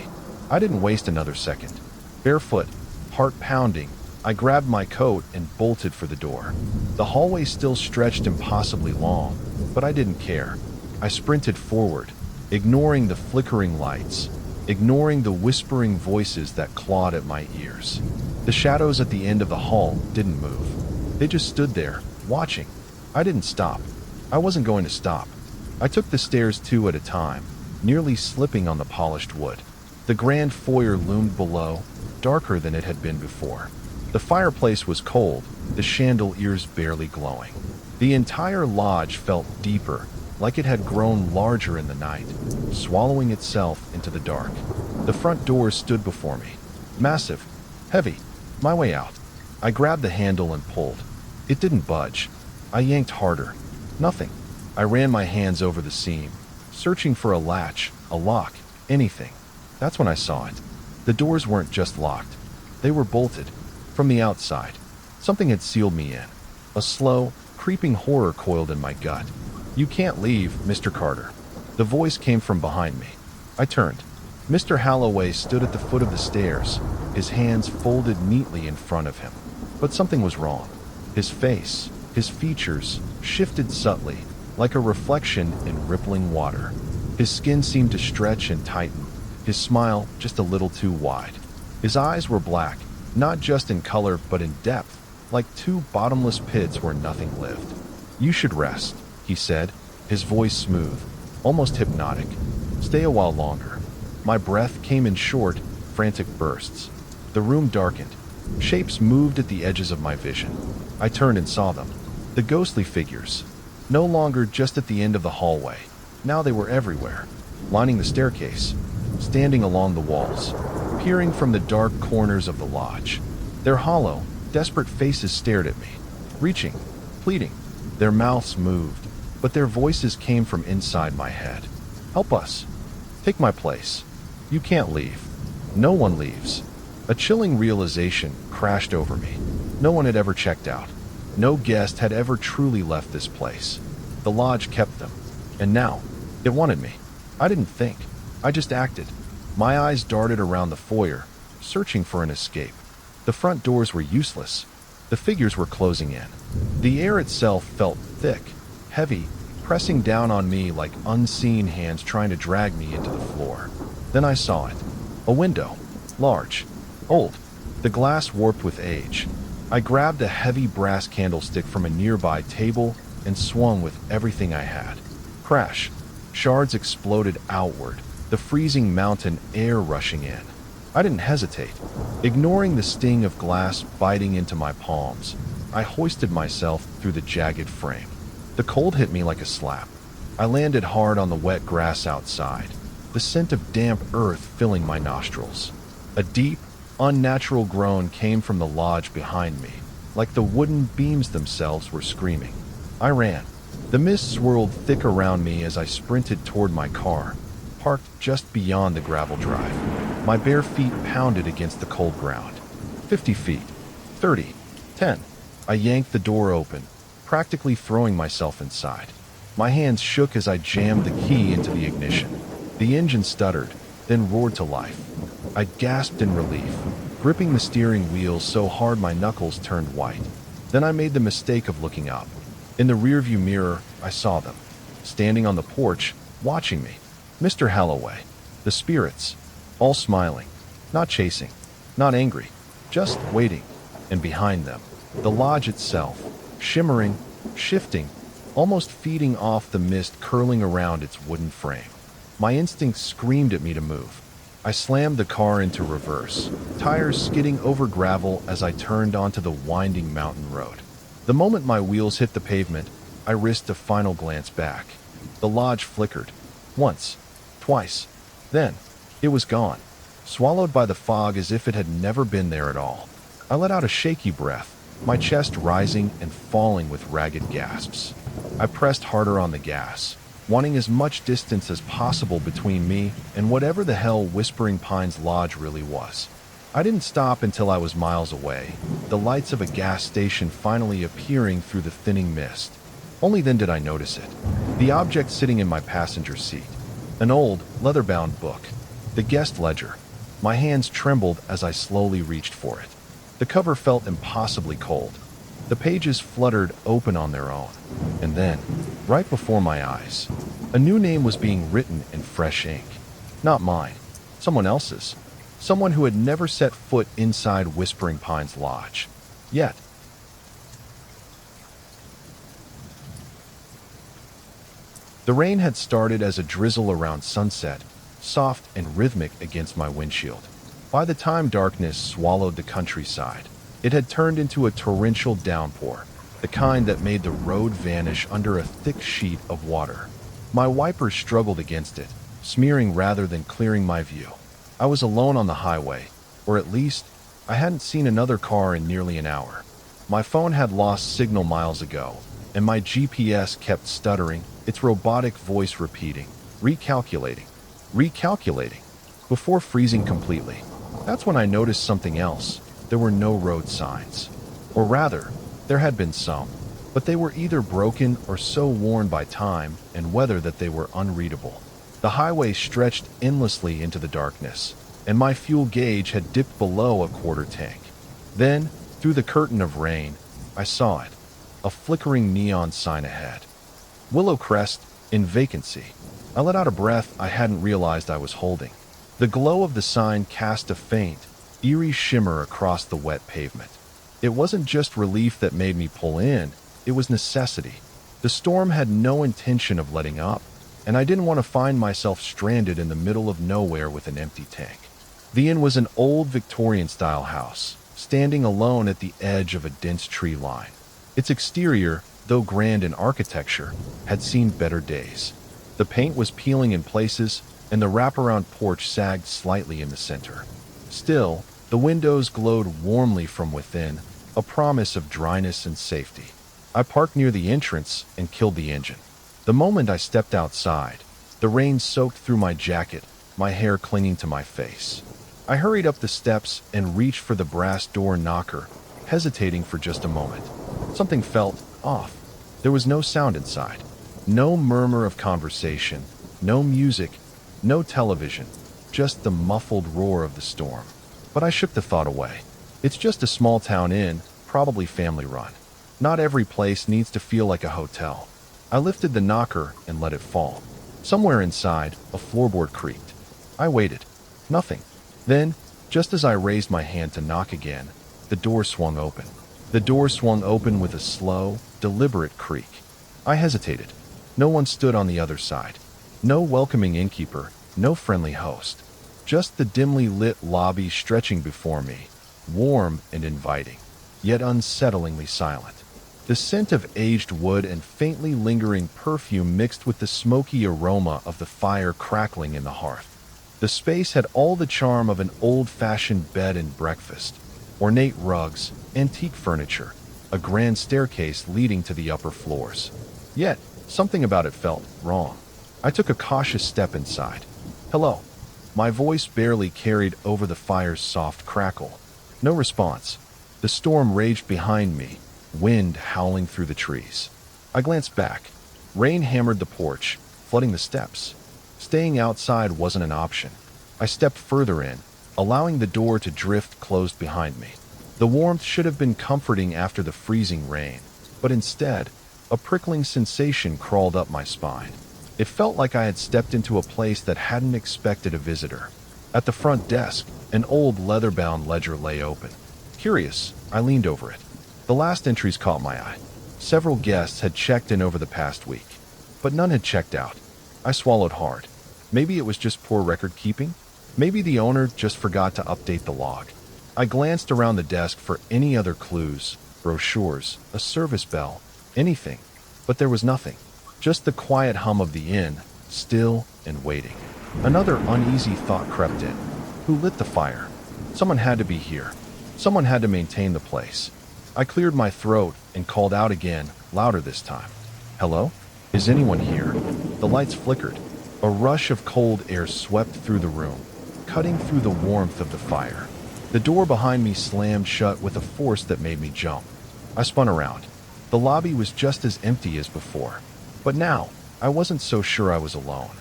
I didn't waste another second. Barefoot, heart pounding, I grabbed my coat and bolted for the door. The hallway still stretched impossibly long, but I didn't care. I sprinted forward, ignoring the flickering lights, ignoring the whispering voices that clawed at my ears. The shadows at the end of the hall didn't move. They just stood there, watching. I didn't stop. I wasn't going to stop. I took the stairs 2 at a time, nearly slipping on the polished wood. The grand foyer loomed below, darker than it had been before. The fireplace was cold, the chandeliers barely glowing. The entire lodge felt deeper, like it had grown larger in the night, swallowing itself into the dark. The front door stood before me, massive, heavy, my way out. I grabbed the handle and pulled. It didn't budge. I yanked harder. Nothing. I ran my hands over the seam, searching for a latch, a lock, anything. That's when I saw it. The doors weren't just locked. They were bolted. From the outside. Something had sealed me in. A slow, creeping horror coiled in my gut. "You can't leave, Mr. Carter." The voice came from behind me. I turned. Mr. Holloway stood at the foot of the stairs, his hands folded neatly in front of him. But something was wrong. His face, his features, shifted subtly, like a reflection in rippling water. His skin seemed to stretch and tighten, his smile just a little too wide. His eyes were black, not just in color but in depth, like 2 bottomless pits where nothing lived. "You should rest," he said, his voice smooth, almost hypnotic. "Stay a while longer." My breath came in short, frantic bursts. The room darkened. Shapes moved at the edges of my vision. I turned and saw them. The ghostly figures. No longer just at the end of the hallway. Now they were everywhere, lining the staircase, standing along the walls, peering from the dark corners of the lodge. Their hollow, desperate faces stared at me, reaching, pleading. Their mouths moved, but their voices came from inside my head. "Help us. Take my place. You can't leave. No one leaves." A chilling realization crashed over me. No one had ever checked out. No guest had ever truly left this place. The lodge kept them. And now, it wanted me. I didn't think. I just acted. My eyes darted around the foyer, searching for an escape. The front doors were useless. The figures were closing in. The air itself felt thick, heavy, pressing down on me like unseen hands trying to drag me into the floor. Then I saw it. A window. Large. Old. The glass warped with age. I grabbed a heavy brass candlestick from a nearby table and swung with everything I had. Crash. Shards exploded outward, the freezing mountain air rushing in. I didn't hesitate. Ignoring the sting of glass biting into my palms, I hoisted myself through the jagged frame. The cold hit me like a slap. I landed hard on the wet grass outside, the scent of damp earth filling my nostrils. A deep, unnatural groan came from the lodge behind me, like the wooden beams themselves were screaming. I ran. The mist swirled thick around me as I sprinted toward my car, parked just beyond the gravel drive. My bare feet pounded against the cold ground. 50 feet. 30. 10. I yanked the door open, practically throwing myself inside. My hands shook as I jammed the key into the ignition. The engine stuttered, then roared to life. I gasped in relief, gripping the steering wheel so hard my knuckles turned white. Then I made the mistake of looking up. In the rearview mirror, I saw them, standing on the porch, watching me. Mr. Holloway, the spirits, all smiling, not chasing, not angry, just waiting. And behind them, the lodge itself, shimmering, shifting, almost feeding off the mist curling around its wooden frame. My instincts screamed at me to move. I slammed the car into reverse, tires skidding over gravel as I turned onto the winding mountain road. The moment my wheels hit the pavement, I risked a final glance back. The lodge flickered. Once. Twice. Then, it was gone, swallowed by the fog as if it had never been there at all. I let out a shaky breath, my chest rising and falling with ragged gasps. I pressed harder on the gas, wanting as much distance as possible between me and whatever the hell Whispering Pines Lodge really was. I didn't stop until I was miles away, the lights of a gas station finally appearing through the thinning mist. Only then did I notice it. The object sitting in my passenger seat. An old, leather-bound book. The guest ledger. My hands trembled as I slowly reached for it. The cover felt impossibly cold. The pages fluttered open on their own. And then, right before my eyes, a new name was being written in fresh ink. Not mine, someone else's. Someone who had never set foot inside Whispering Pines Lodge. Yet. The rain had started as a drizzle around sunset, soft and rhythmic against my windshield. By the time darkness swallowed the countryside, it had turned into a torrential downpour, the kind that made the road vanish under a thick sheet of water. My wipers struggled against it, smearing rather than clearing my view. I was alone on the highway, or at least, I hadn't seen another car in nearly an hour. My phone had lost signal miles ago, and my GPS kept stuttering, its robotic voice repeating, recalculating, before freezing completely. That's when I noticed something else. There were no road signs. Or rather, there had been some, but they were either broken or so worn by time and weather that they were unreadable. The highway stretched endlessly into the darkness, and my fuel gauge had dipped below a quarter tank. Then, through the curtain of rain, I saw it, a flickering neon sign ahead. Willow Crest, in vacancy. I let out a breath I hadn't realized I was holding. The glow of the sign cast a faint, eerie shimmer across the wet pavement. It wasn't just relief that made me pull in, it was necessity. The storm had no intention of letting up, and I didn't want to find myself stranded in the middle of nowhere with an empty tank. The inn was an old Victorian-style house, standing alone at the edge of a dense tree line. Its exterior, though grand in architecture, had seen better days. The paint was peeling in places, and the wraparound porch sagged slightly in the center. Still, the windows glowed warmly from within, a promise of dryness and safety. I parked near the entrance and killed the engine. The moment I stepped outside, the rain soaked through my jacket, my hair clinging to my face. I hurried up the steps and reached for the brass door knocker, hesitating for just a moment. Something felt off. There was no sound inside. No murmur of conversation, no music, no television, just the muffled roar of the storm. But I shook the thought away. It's just a small town inn, probably family run. Not every place needs to feel like a hotel. I lifted the knocker and let it fall. Somewhere inside, a floorboard creaked. I waited. Nothing. Then, just as I raised my hand to knock again, the door swung open. The door swung open with a slow, deliberate creak. I hesitated. No one stood on the other side. No welcoming innkeeper, no friendly host. Just the dimly lit lobby stretching before me, warm and inviting, yet unsettlingly silent. The scent of aged wood and faintly lingering perfume mixed with the smoky aroma of the fire crackling in the hearth. The space had all the charm of an old-fashioned bed and breakfast, ornate rugs, antique furniture, a grand staircase leading to the upper floors. Yet, something about it felt wrong. I took a cautious step inside. Hello. My voice barely carried over the fire's soft crackle. No response. The storm raged behind me, wind howling through the trees. I glanced back. Rain hammered the porch, flooding the steps. Staying outside wasn't an option. I stepped further in, allowing the door to drift closed behind me. The warmth should have been comforting after the freezing rain, but instead, a prickling sensation crawled up my spine. It felt like I had stepped into a place that hadn't expected a visitor. At the front desk, an old leather-bound ledger lay open. Curious, I leaned over it. The last entries caught my eye. Several guests had checked in over the past week, but none had checked out. I swallowed hard. Maybe it was just poor record-keeping? Maybe the owner just forgot to update the log. I glanced around the desk for any other clues, brochures, a service bell, anything, but there was nothing. Just the quiet hum of the inn, still and waiting. Another uneasy thought crept in. Who lit the fire? Someone had to be here. Someone had to maintain the place. I cleared my throat and called out again, louder this time. Hello? Is anyone here? The lights flickered. A rush of cold air swept through the room, cutting through the warmth of the fire. The door behind me slammed shut with a force that made me jump. I spun around. The lobby was just as empty as before. But now, I wasn't so sure I was alone.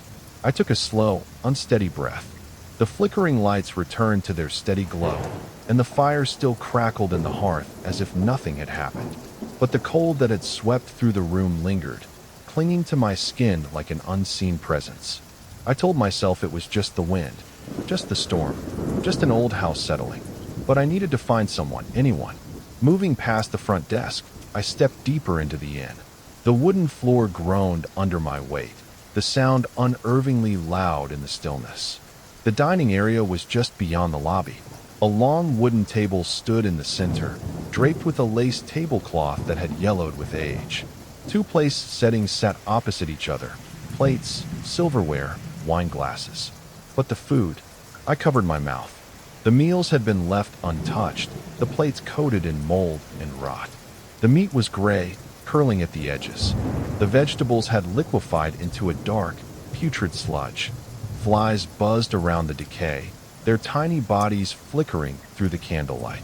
I took a slow, unsteady breath. The flickering lights returned to their steady glow, and the fire still crackled in the hearth as if nothing had happened. But the cold that had swept through the room lingered, clinging to my skin like an unseen presence. I told myself it was just the wind, just the storm, just an old house settling. But I needed to find someone, anyone. Moving past the front desk, I stepped deeper into the inn. The wooden floor groaned under my weight, the sound unnervingly loud in the stillness. The dining area was just beyond the lobby. A long wooden table stood in the center, draped with a lace tablecloth that had yellowed with age. Two place settings sat opposite each other, plates, silverware, wine glasses. But the food, I covered my mouth. The meals had been left untouched, the plates coated in mold and rot. The meat was gray, curling at the edges. The vegetables had liquefied into a dark, putrid sludge. Flies buzzed around the decay, their tiny bodies flickering through the candlelight.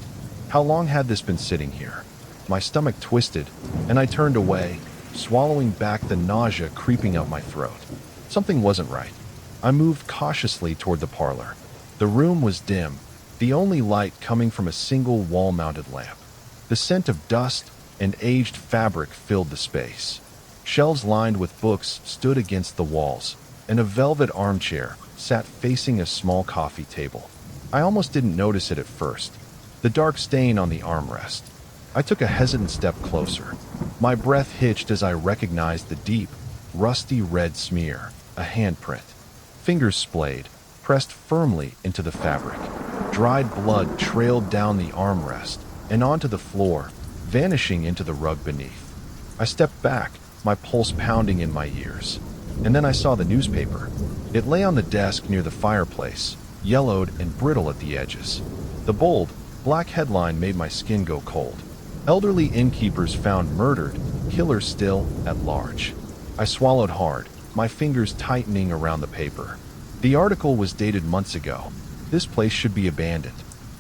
How long had this been sitting here? My stomach twisted, and I turned away, swallowing back the nausea creeping up my throat. Something wasn't right. I moved cautiously toward the parlor. The room was dim, the only light coming from a single wall-mounted lamp. The scent of dust and aged fabric filled the space. Shelves lined with books stood against the walls, and a velvet armchair sat facing a small coffee table. I almost didn't notice it at first, the dark stain on the armrest. I took a hesitant step closer. My breath hitched as I recognized the deep, rusty red smear, a handprint. Fingers splayed, pressed firmly into the fabric. Dried blood trailed down the armrest and onto the floor, vanishing into the rug beneath. I stepped back, my pulse pounding in my ears. And then I saw the newspaper. It lay on the desk near the fireplace, yellowed and brittle at the edges. The bold, black headline made my skin go cold. Elderly innkeepers found murdered, killer still at large. I swallowed hard, my fingers tightening around the paper. The article was dated months ago. This place should be abandoned.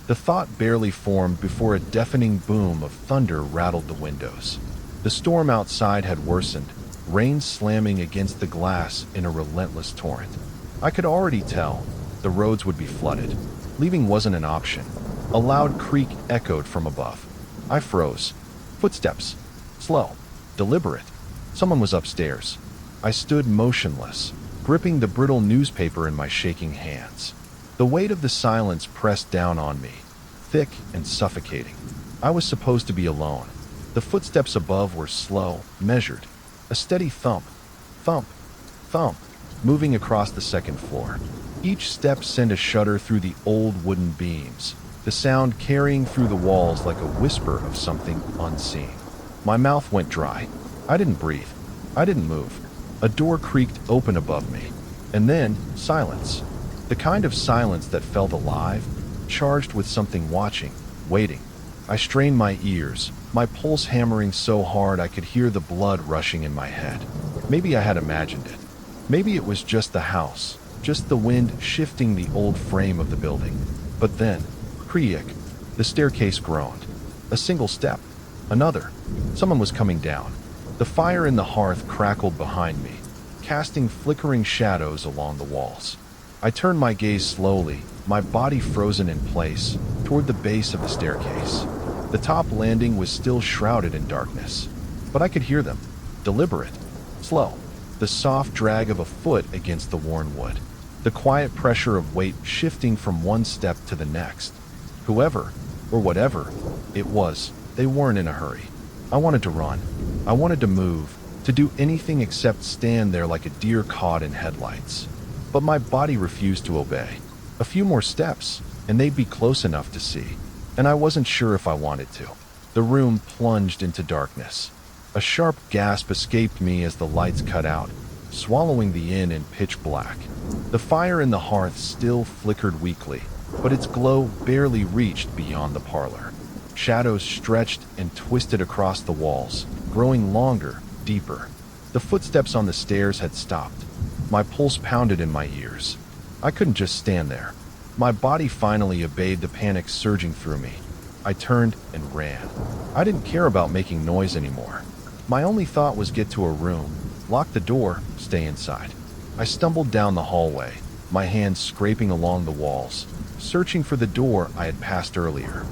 The thought barely formed before a deafening boom of thunder rattled the windows. The storm outside had worsened, rain slamming against the glass in a relentless torrent. I could already tell the roads would be flooded. Leaving wasn't an option. A loud creak echoed from above. I froze. Footsteps. Slow. Deliberate. Someone was upstairs. I stood motionless, gripping the brittle newspaper in my shaking hands. The weight of the silence pressed down on me, thick and suffocating. I was supposed to be alone. The footsteps above were slow, measured. A steady thump, thump, thump, moving across the second floor. Each step sent a shudder through the old wooden beams, the sound carrying through the walls like a whisper of something unseen. My mouth went dry. I didn't breathe. I didn't move. A door creaked open above me. And then, silence. The kind of silence that felt alive, charged with something watching, waiting. I strained my ears, my pulse hammering so hard I could hear the blood rushing in my head. Maybe I had imagined it. Maybe it was just the house, just the wind shifting the old frame of the building. But then, creak, the staircase groaned. A single step. Another. Someone was coming down. The fire in the hearth crackled behind me, casting flickering shadows along the walls. I turned my gaze slowly, my body frozen in place, toward the base of the staircase. The top landing was still shrouded in darkness, but I could hear them, deliberate, slow, the soft drag of a foot against the worn wood, the quiet pressure of weight shifting from one step to the next. Whoever, or whatever it was, they weren't in a hurry. I wanted to run. I wanted to move, to do anything except stand there like a deer caught in headlights. But my body refused to obey. A few more steps, and they'd be close enough to see. And I wasn't sure if I wanted to. The room plunged into darkness. A sharp gasp escaped me as the lights cut out, swallowing the inn in pitch black. The fire in the hearth still flickered weakly, but its glow barely reached beyond the parlor. Shadows stretched and twisted across the walls, growing longer, deeper. The footsteps on the stairs had stopped. My pulse pounded in my ears. I couldn't just stand there. My body finally obeyed the panic surging through me. I turned and ran. I didn't care about making noise anymore. My only thought was get to a room, lock the door, stay inside. I stumbled down the hallway, my hands scraping along the walls, searching for the door I had passed earlier.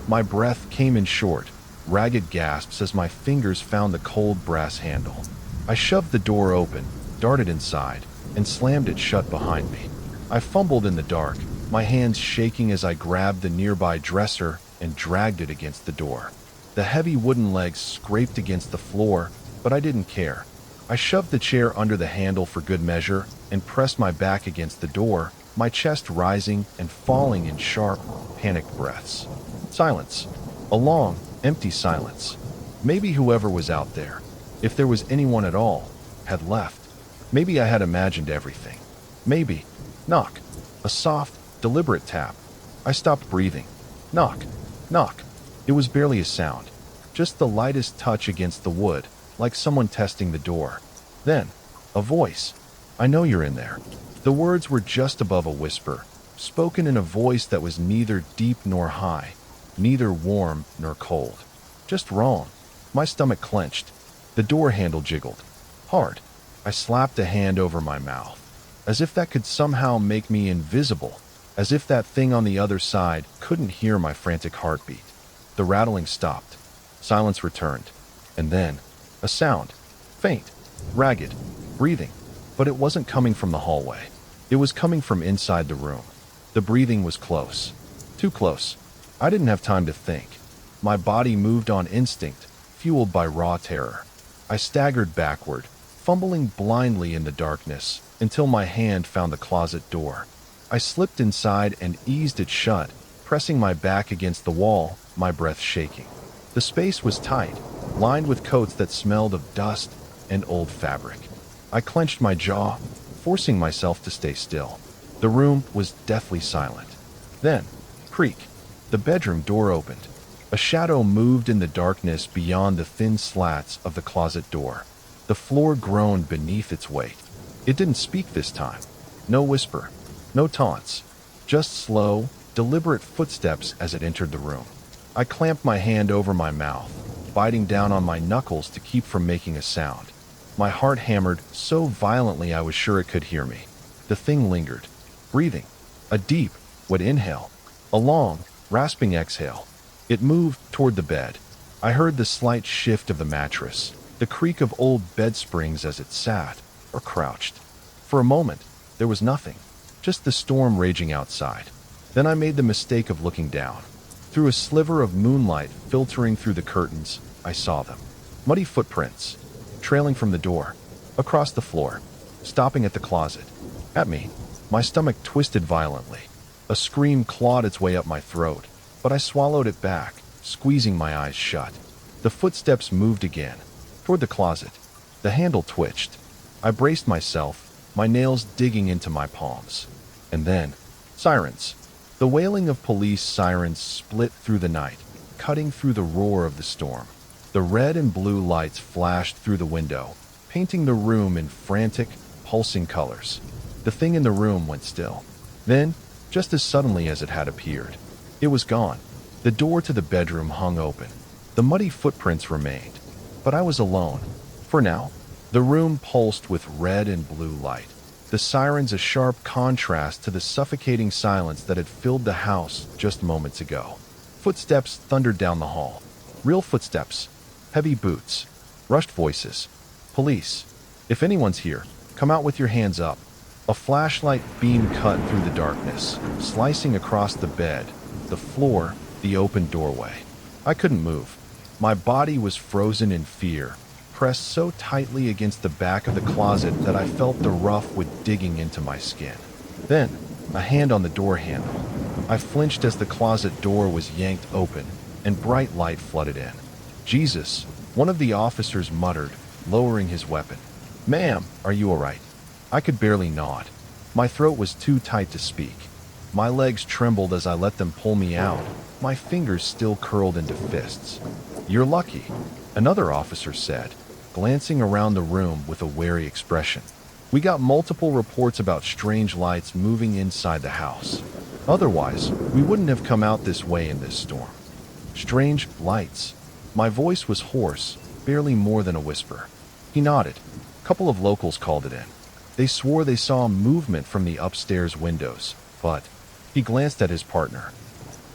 My breath came in short, ragged gasps as my fingers found the cold brass handle. I shoved the door open, darted inside, and slammed it shut behind me. I fumbled in the dark, my hands shaking as I grabbed the nearby dresser and dragged it against the door. The heavy wooden legs scraped against the floor, but I didn't care. I shoved the chair under the handle for good measure and pressed my back against the door, my chest rising and falling in sharp, panicked breaths. Silence. A long, empty silence. Maybe whoever was out there, if there was anyone at all, had left. Maybe I had imagined everything. Maybe. Knock. A soft, deliberate tap. I stopped breathing. Knock. Knock. It was barely a sound. Just the lightest touch against the wood, like someone testing the door. Then, a voice. I know you're in there. The words were just above a whisper, spoken in a voice that was neither deep nor high, neither warm nor cold. Just wrong. My stomach clenched. The door handle jiggled. Hard. I slapped a hand over my mouth, as if that could somehow make me invisible, as if that thing on the other side couldn't hear my frantic heartbeat. The rattling stopped. Silence returned. And then, a sound. Faint. Ragged. Breathing. But it wasn't coming from the hallway. It was coming from inside the room. The breathing was close. Too close. I didn't have time to think. My body moved on instinct, fueled by raw terror. I staggered backward, fumbling blindly in the darkness, until my hand found the closet door. I slipped inside and eased it shut, pressing my back against the wall, my breath shaking. The space was tight, lined with coats that smelled of dust and old fabric. I clenched my jaw, forcing myself to stay still. The room was deathly silent. Then, creak, the bedroom door opened. A shadow moved in the darkness beyond the thin slats of the closet door. The floor groaned beneath its weight. It didn't speak this time. No whisper, no taunts, just slow, deliberate footsteps as it entered the room. I clamped my hand over my mouth, biting down on my knuckles to keep from making a sound. My heart hammered so violently I was sure it could hear me. The thing lingered, breathing, a deep, wet inhale, a long, rasping exhale. It moved toward the bed. I heard the slight shift of the mattress, the creak of old bed springs as it sat or crouched. For a moment, there was nothing, just the storm raging outside. Then I made the mistake of looking down. Through a sliver of moonlight filtering through the curtains, I saw them. Muddy footprints, trailing from the door, across the floor, stopping at the closet. At me, my stomach twisted violently. A scream clawed its way up my throat, but I swallowed it back, squeezing my eyes shut. The footsteps moved again, toward the closet. The handle twitched. I braced myself, my nails digging into my palms. And then, sirens. The wailing of police sirens split through the night, cutting through the roar of the storm. The red and blue lights flashed through the window, painting the room in frantic, pulsing colors. The thing in the room went still. Then, just as suddenly as it had appeared, it was gone. The door to the bedroom hung open. The muddy footprints remained, but I was alone. For now, the room pulsed with red and blue light. The sirens a sharp contrast to the suffocating silence that had filled the house just moments ago. Footsteps thundered down the hall. Real footsteps. Heavy boots. Rushed voices. Police. If anyone's here, come out with your hands up. A flashlight beam cut through the darkness, slicing across the bed, the floor, the open doorway. I couldn't move. My body was frozen in fear, pressed so tightly against the back of the closet that I felt the rough wood digging into my skin. Then, a hand on the door handle. I flinched as the closet door was yanked open, and bright light flooded in. Jesus, one of the officers muttered, lowering his weapon. Ma'am, are you all right? I could barely nod. My throat was too tight to speak. My legs trembled as I let them pull me out, my fingers still curled into fists. You're lucky, another officer said, glancing around the room with a wary expression. We got multiple reports about strange lights moving inside the house. Otherwise, we wouldn't have come out this way in this storm. Strange lights. My voice was hoarse, barely more than a whisper. He nodded. A couple of locals called it in. They swore they saw movement from the upstairs windows, but he glanced at his partner.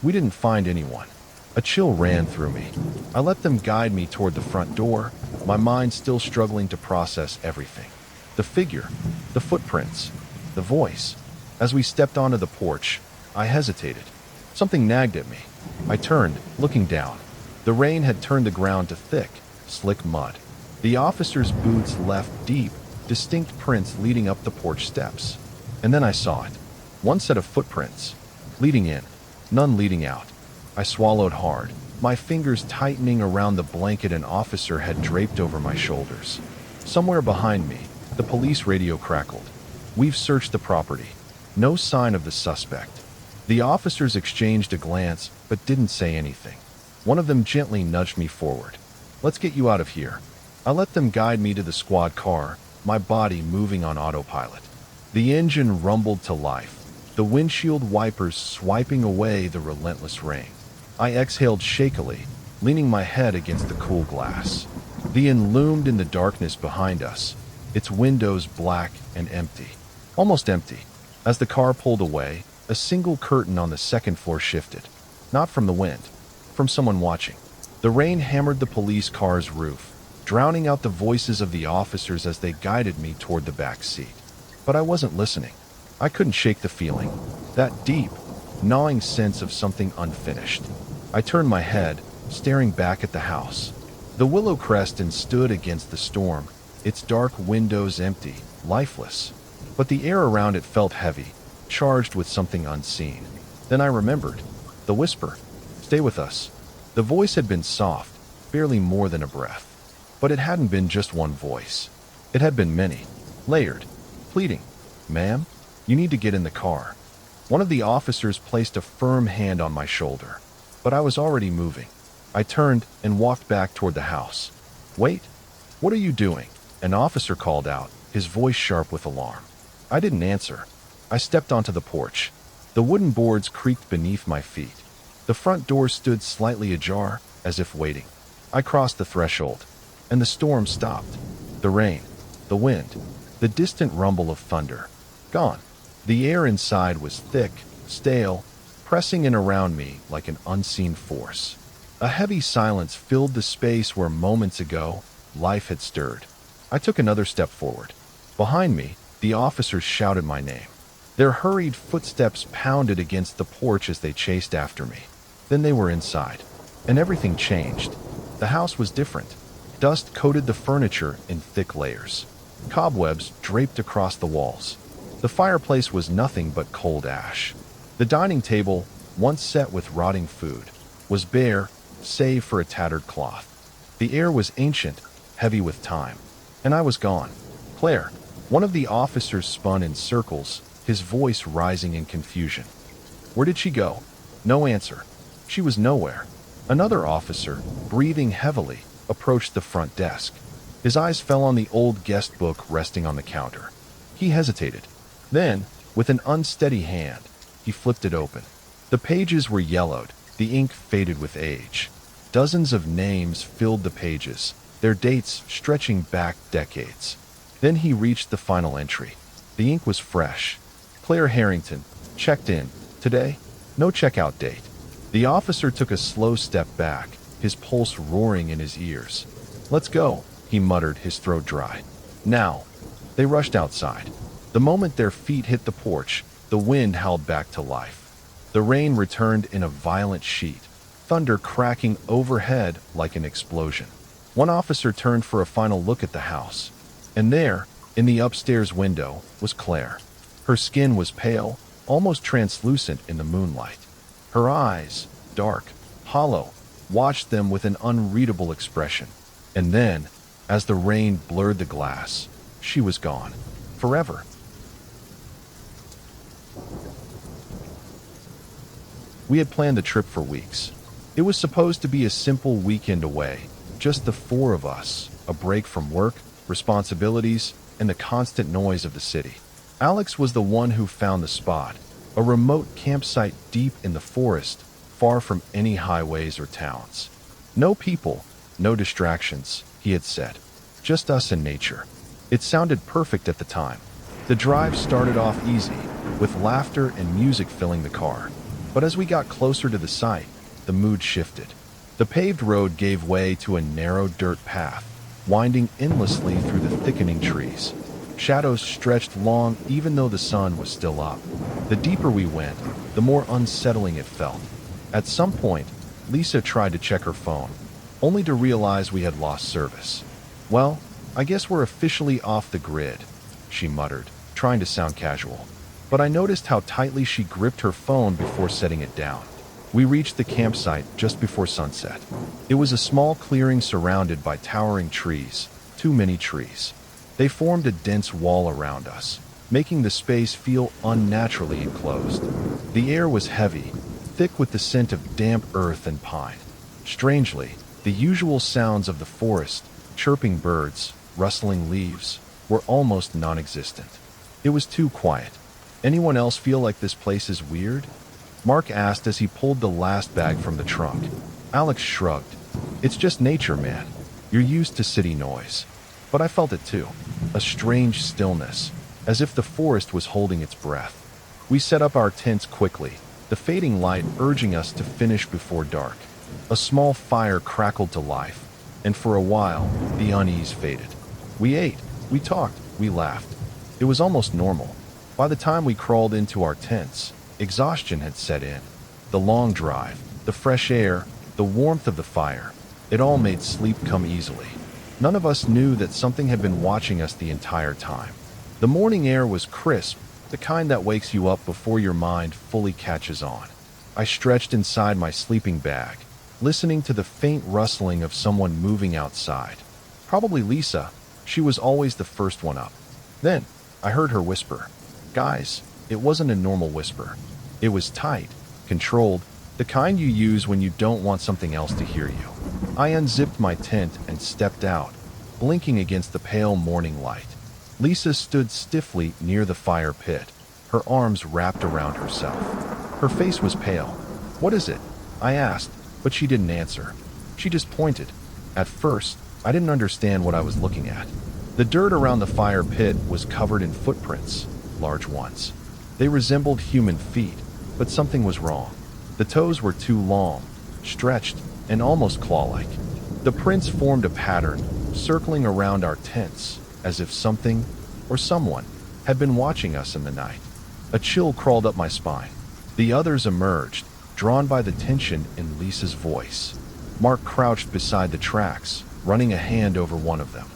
We didn't find anyone. A chill ran through me. I let them guide me toward the front door, my mind still struggling to process everything. The figure, the footprints, the voice. As we stepped onto the porch, I hesitated. Something nagged at me. I turned, looking down. The rain had turned the ground to thick, slick mud. The officer's boots left deep, distinct prints leading up the porch steps. And then I saw it. One set of footprints, leading in, none leading out. I swallowed hard, my fingers tightening around the blanket an officer had draped over my shoulders. Somewhere behind me, the police radio crackled. "We've searched the property. No sign of the suspect." The officers exchanged a glance, but didn't say anything. One of them gently nudged me forward. "Let's get you out of here." I let them guide me to the squad car, my body moving on autopilot. The engine rumbled to life, the windshield wipers swiping away the relentless rain. I exhaled shakily, leaning my head against the cool glass. The inn loomed in the darkness behind us, its windows black and empty. Almost empty. As the car pulled away, a single curtain on the second floor shifted. Not from the wind, from someone watching. The rain hammered the police car's roof, drowning out the voices of the officers as they guided me toward the back seat. But I wasn't listening. I couldn't shake the feeling, that deep, gnawing sense of something unfinished. I turned my head, staring back at the house. The willow crested stood against the storm, its dark windows empty, lifeless. But the air around it felt heavy, charged with something unseen. Then I remembered. The whisper. "Stay with us." The voice had been soft, barely more than a breath. But it hadn't been just one voice. It had been many, layered, pleading. "Ma'am, you need to get in the car." One of the officers placed a firm hand on my shoulder, but I was already moving. I turned and walked back toward the house. "Wait, what are you doing?" An officer called out, his voice sharp with alarm. I didn't answer. I stepped onto the porch. The wooden boards creaked beneath my feet. The front door stood slightly ajar, as if waiting. I crossed the threshold, and the storm stopped. The rain, the wind, the distant rumble of thunder. Gone. The air inside was thick, stale, pressing in around me like an unseen force. A heavy silence filled the space where moments ago, life had stirred. I took another step forward. Behind me, the officers shouted my name. Their hurried footsteps pounded against the porch as they chased after me. Then they were inside, and everything changed. The house was different. Dust coated the furniture in thick layers. Cobwebs draped across the walls. The fireplace was nothing but cold ash. The dining table, once set with rotting food, was bare, save for a tattered cloth. The air was ancient, heavy with time. And I was gone. "Claire." One of the officers spun in circles, his voice rising in confusion. "Where did she go?" No answer. She was nowhere. Another officer, breathing heavily, approached the front desk. His eyes fell on the old guest book resting on the counter. He hesitated. Then, with an unsteady hand, he flipped it open. The pages were yellowed, the ink faded with age. Dozens of names filled the pages, their dates stretching back decades. Then he reached the final entry. The ink was fresh. "Claire Harrington, checked in. Today? No checkout date." The officer took a slow step back, his pulse roaring in his ears. "Let's go," he muttered, his throat dry. "Now." They rushed outside. The moment their feet hit the porch, the wind howled back to life. The rain returned in a violent sheet, thunder cracking overhead like an explosion. One officer turned for a final look at the house. And there, in the upstairs window, was Claire. Her skin was pale, almost translucent in the moonlight. Her eyes, dark, hollow, watched them with an unreadable expression. And then, as the rain blurred the glass, she was gone. Forever. We had planned the trip for weeks. It was supposed to be a simple weekend away, just the four of us, a break from work, responsibilities, and the constant noise of the city. Alex was the one who found the spot, a remote campsite deep in the forest, far from any highways or towns. No people, no distractions, he had said. Just us and nature. It sounded perfect at the time. The drive started off easy, with laughter and music filling the car. But as we got closer to the site, the mood shifted. The paved road gave way to a narrow dirt path, winding endlessly through the thickening trees. Shadows stretched long even though the sun was still up. The deeper we went, the more unsettling it felt. At some point, Lisa tried to check her phone, only to realize we had lost service. "Well, I guess we're officially off the grid," she muttered, trying to sound casual. But I noticed how tightly she gripped her phone before setting it down. We reached the campsite just before sunset. It was a small clearing surrounded by towering trees, too many trees. They formed a dense wall around us, making the space feel unnaturally enclosed. The air was heavy, thick with the scent of damp earth and pine. Strangely, the usual sounds of the forest, chirping birds, rustling leaves, were almost non-existent. It was too quiet. "Anyone else feel like this place is weird?" Mark asked as he pulled the last bag from the trunk. Alex shrugged. "It's just nature, man. You're used to city noise." But I felt it too. A strange stillness, as if the forest was holding its breath. We set up our tents quickly, the fading light urging us to finish before dark. A small fire crackled to life, and for a while, the unease faded. We ate, we talked, we laughed. It was almost normal. By the time we crawled into our tents, exhaustion had set in. The long drive, the fresh air, the warmth of the fire, it all made sleep come easily. None of us knew that something had been watching us the entire time. The morning air was crisp, the kind that wakes you up before your mind fully catches on. I stretched inside my sleeping bag, listening to the faint rustling of someone moving outside. Probably Lisa. She was always the first one up. Then, I heard her whisper. Guys, it wasn't a normal whisper. It was tight, controlled, the kind you use when you don't want something else to hear you. I unzipped my tent and stepped out, blinking against the pale morning light. Lisa stood stiffly near the fire pit, her arms wrapped around herself. Her face was pale. "What is it?" I asked, but she didn't answer. She just pointed. At first, I didn't understand what I was looking at. The dirt around the fire pit was covered in footprints, large ones. They resembled human feet, but something was wrong. The toes were too long, stretched, and almost claw-like. The prints formed a pattern, circling around our tents, as if something, or someone, had been watching us in the night. A chill crawled up my spine. The others emerged, drawn by the tension in Lisa's voice. Mark crouched beside the tracks, running a hand over one of them.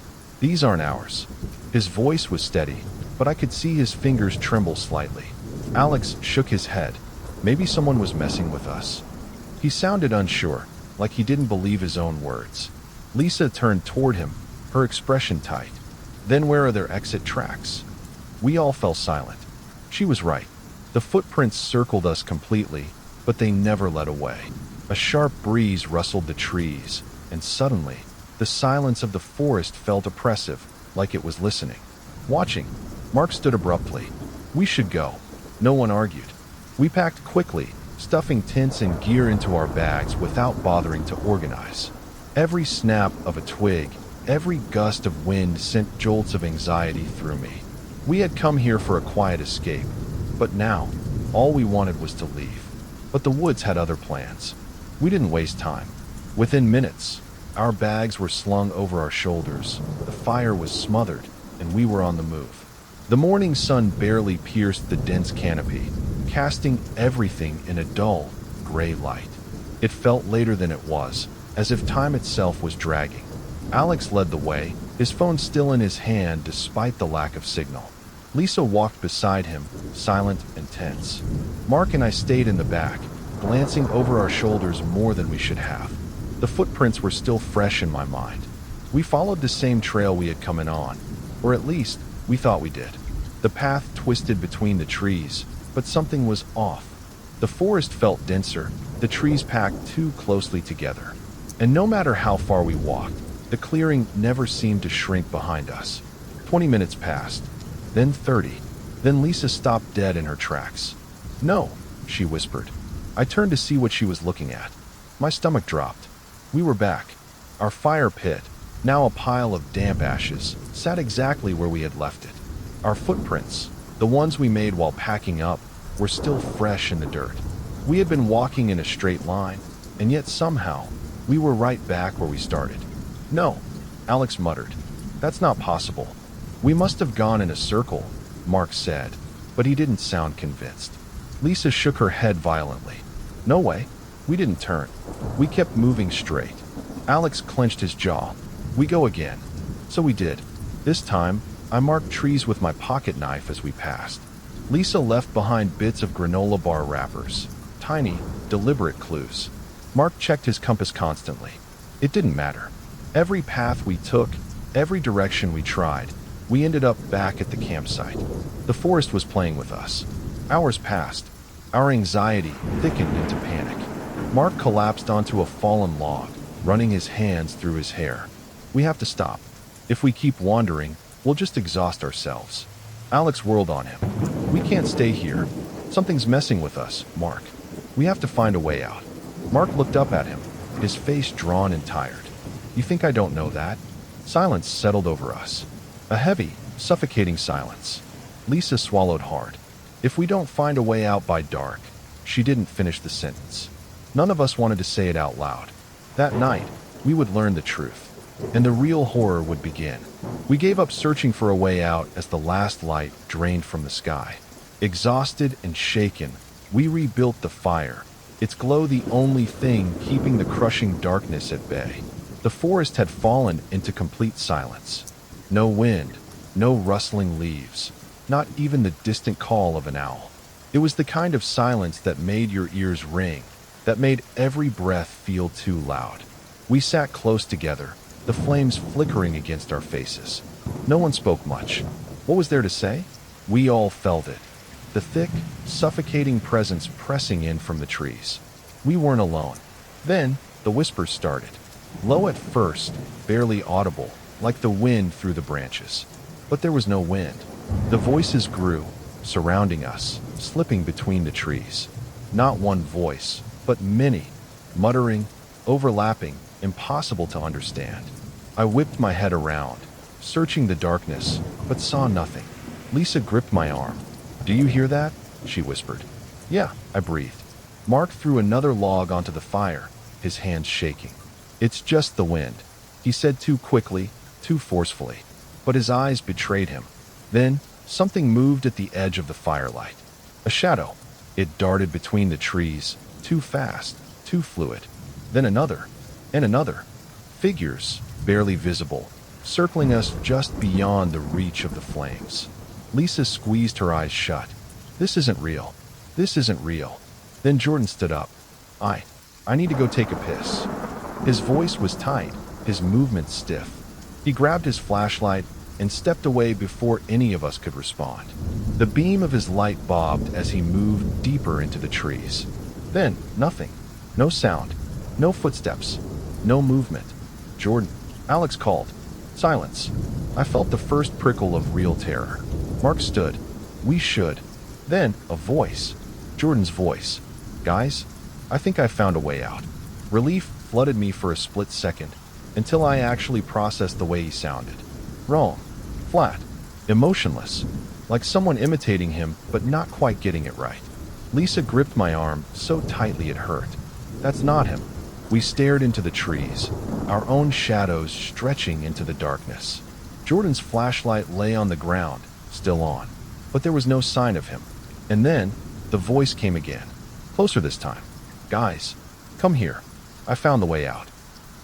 "These aren't ours." His voice was steady, but I could see his fingers tremble slightly. Alex shook his head. Maybe someone was messing with us. He sounded unsure, like he didn't believe his own words. Lisa turned toward him, her expression tight. "Then where are their exit tracks?" We all fell silent. She was right. The footprints circled us completely, but they never led away. A sharp breeze rustled the trees, and suddenly, the silence of the forest felt oppressive, like it was listening. Watching, Mark stood abruptly. "We should go." No one argued. We packed quickly, stuffing tents and gear into our bags without bothering to organize. Every snap of a twig, every gust of wind sent jolts of anxiety through me. We had come here for a quiet escape, but now, all we wanted was to leave. But the woods had other plans. We didn't waste time. Within minutes, our bags were slung over our shoulders, the fire was smothered, and we were on the move. The morning sun barely pierced the dense canopy, casting everything in a dull, gray light. It felt later than it was, as if time itself was dragging. Alex led the way, his phone still in his hand despite the lack of signal. Lisa walked beside him, silent and tense. Mark and I stayed in the back, glancing over our shoulders more than we should have. The footprints were still fresh in my mind. We followed the same trail we had come in on, or at least, we thought we did. The path twisted between the trees, but something was off. The forest felt denser, the trees packed too closely together. And no matter how far we walked, the clearing never seemed to shrink behind us. 20 minutes passed, then 30. Then Lisa stopped dead in her tracks. "No," she whispered. I turned to see what she was looking at. My stomach dropped. We were back. Our fire pit, now a pile of damp ashes, sat exactly where we had left it. Our footprints, the ones we made while packing up, were still fresh in the dirt. We had been walking in a straight line, and yet somehow, we were right back where we started. "No," Alex muttered. "That's not possible. We must have gone in a circle," Mark said, but he didn't sound convinced. Lisa shook her head violently. "No way. We didn't turn. We kept moving straight." Alex clenched his jaw. "We go again." So we did. This time, I marked trees with my pocket knife as we passed. Lisa left behind bits of granola bar wrappers. Tiny, deliberate clues. Mark checked his compass constantly. It didn't matter. Every path we took, every direction we tried, we ended up back at the campsite. The forest was playing with us. Hours passed. Our anxiety thickened into panic. Mark collapsed onto a fallen log, running his hands through his hair. "We have to stop. If we keep wandering, we'll just exhaust ourselves." Alex whirled on him. "We can't stay here. Something's messing with us, Mark. We have to find a way out." Mark looked up at him, his face drawn and tired. "You think I don't know that?" Silence settled over us. A heavy, suffocating silence. Lisa swallowed hard. "If we don't find a way out by dark," she didn't finish the sentence. None of us wanted to say it out loud. That night, we would learn the truth, and the real horror would begin. We gave up searching for a way out as the last light drained from the sky. Exhausted and shaken, we rebuilt the fire, its glow the only thing keeping the crushing darkness at bay. The forest had fallen into complete silence. No wind, no rustling leaves, not even the distant call of an owl. It was the kind of silence that made your ears ring, that made every breath feel too loud. We sat close together, the flames flickering against our faces. No one spoke much. What was there to say? We all felt it. The thick, suffocating presence pressing in from the trees. We weren't alone. Then, the whispers started. Low at first, barely audible, like the wind through the branches. But there was no wind. The voices grew, surrounding us, slipping between the trees. Not one voice, but many, muttering, overlapping, impossible to understand. I whipped my head around, searching the darkness, but saw nothing. Lisa gripped my arm. "Do you hear that?" she whispered. "Yeah," I breathed. Mark threw another log onto the fire, his hands shaking. "It's just the wind," he said too quickly, too forcefully. But his eyes betrayed him. Then, something moved at the edge of the firelight. A shadow. It darted between the trees, too fast, too fluid. Then another, and another. Figures, barely visible, circling us just beyond the reach of the flames. Lisa squeezed her eyes shut. "This isn't real. This isn't real." Then Jordan stood up. I need to go take a piss." His voice was tight, his movements stiff. He grabbed his flashlight and stepped away before any of us could respond. The beam of his light bobbed as he moved deeper into the trees. Then, nothing. No sound. No footsteps. No movement. "Jordan," Alex called. Silence. I felt the first prickle of real terror. Mark stood. "We should." Then, a voice. Jordan's voice. "Guys, I think I found a way out." Relief flooded me for a split second, until I actually processed the way he sounded. Wrong. Flat. Emotionless. Like someone imitating him, but not quite getting it right. Lisa gripped my arm so tightly it hurt. "That's not him." We stared into the trees, our own shadows stretching into the darkness. Jordan's flashlight lay on the ground, still on, but there was no sign of him. And then, the voice came again, closer this time. "Guys, come here. I found the way out."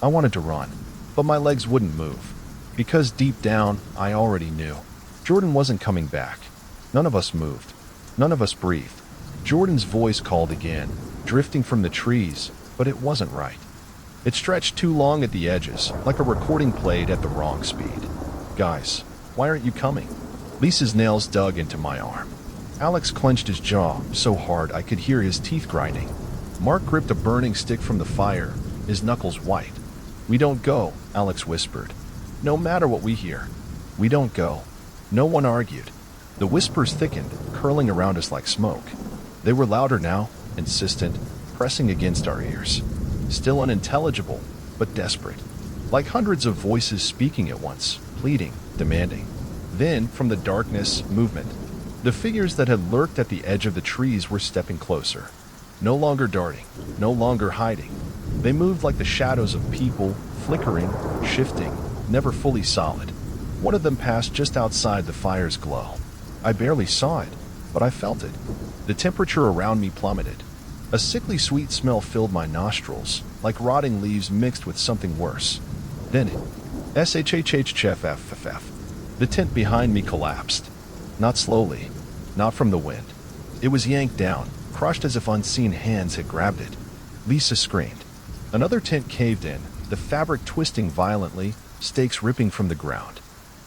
I wanted to run, but my legs wouldn't move, because deep down, I already knew. Jordan wasn't coming back. None of us moved. None of us breathed. Jordan's voice called again, drifting from the trees, but it wasn't right. It stretched too long at the edges, like a recording played at the wrong speed. "Guys, why aren't you coming?" Lisa's nails dug into my arm. Alex clenched his jaw so hard I could hear his teeth grinding. Mark gripped a burning stick from the fire, his knuckles white. "We don't go," Alex whispered. "No matter what we hear. We don't go." No one argued. The whispers thickened, curling around us like smoke. They were louder now, insistent, pressing against our ears. Still unintelligible, but desperate. Like hundreds of voices speaking at once, pleading, demanding. Then, from the darkness, movement. The figures that had lurked at the edge of the trees were stepping closer. No longer darting, no longer hiding. They moved like the shadows of people, flickering, shifting, never fully solid. One of them passed just outside the fire's glow. I barely saw it, but I felt it. The temperature around me plummeted. A sickly sweet smell filled my nostrils, like rotting leaves mixed with something worse. Then, shhhhff, the tent behind me collapsed. Not slowly, not from the wind. It was yanked down, crushed as if unseen hands had grabbed it. Lisa screamed. Another tent caved in, the fabric twisting violently, stakes ripping from the ground.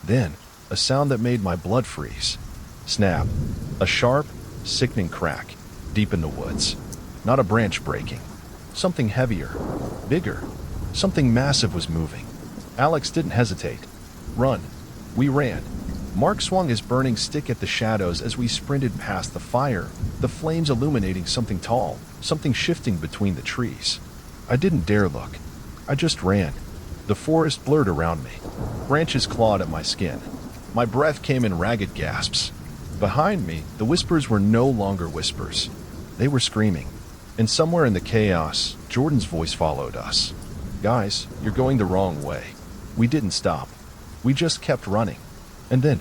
Then, a sound that made my blood freeze. Snap. A sharp, sickening crack, deep in the woods. Not a branch breaking. Something heavier, bigger. Something massive was moving. Alex didn't hesitate. Run. We ran. Mark swung his burning stick at the shadows as we sprinted past the fire, the flames illuminating something tall, something shifting between the trees. I didn't dare look. I just ran. The forest blurred around me. Branches clawed at my skin. My breath came in ragged gasps. Behind me, the whispers were no longer whispers. They were screaming. And somewhere in the chaos, Jordan's voice followed us. Guys, you're going the wrong way. We didn't stop. We just kept running. And then,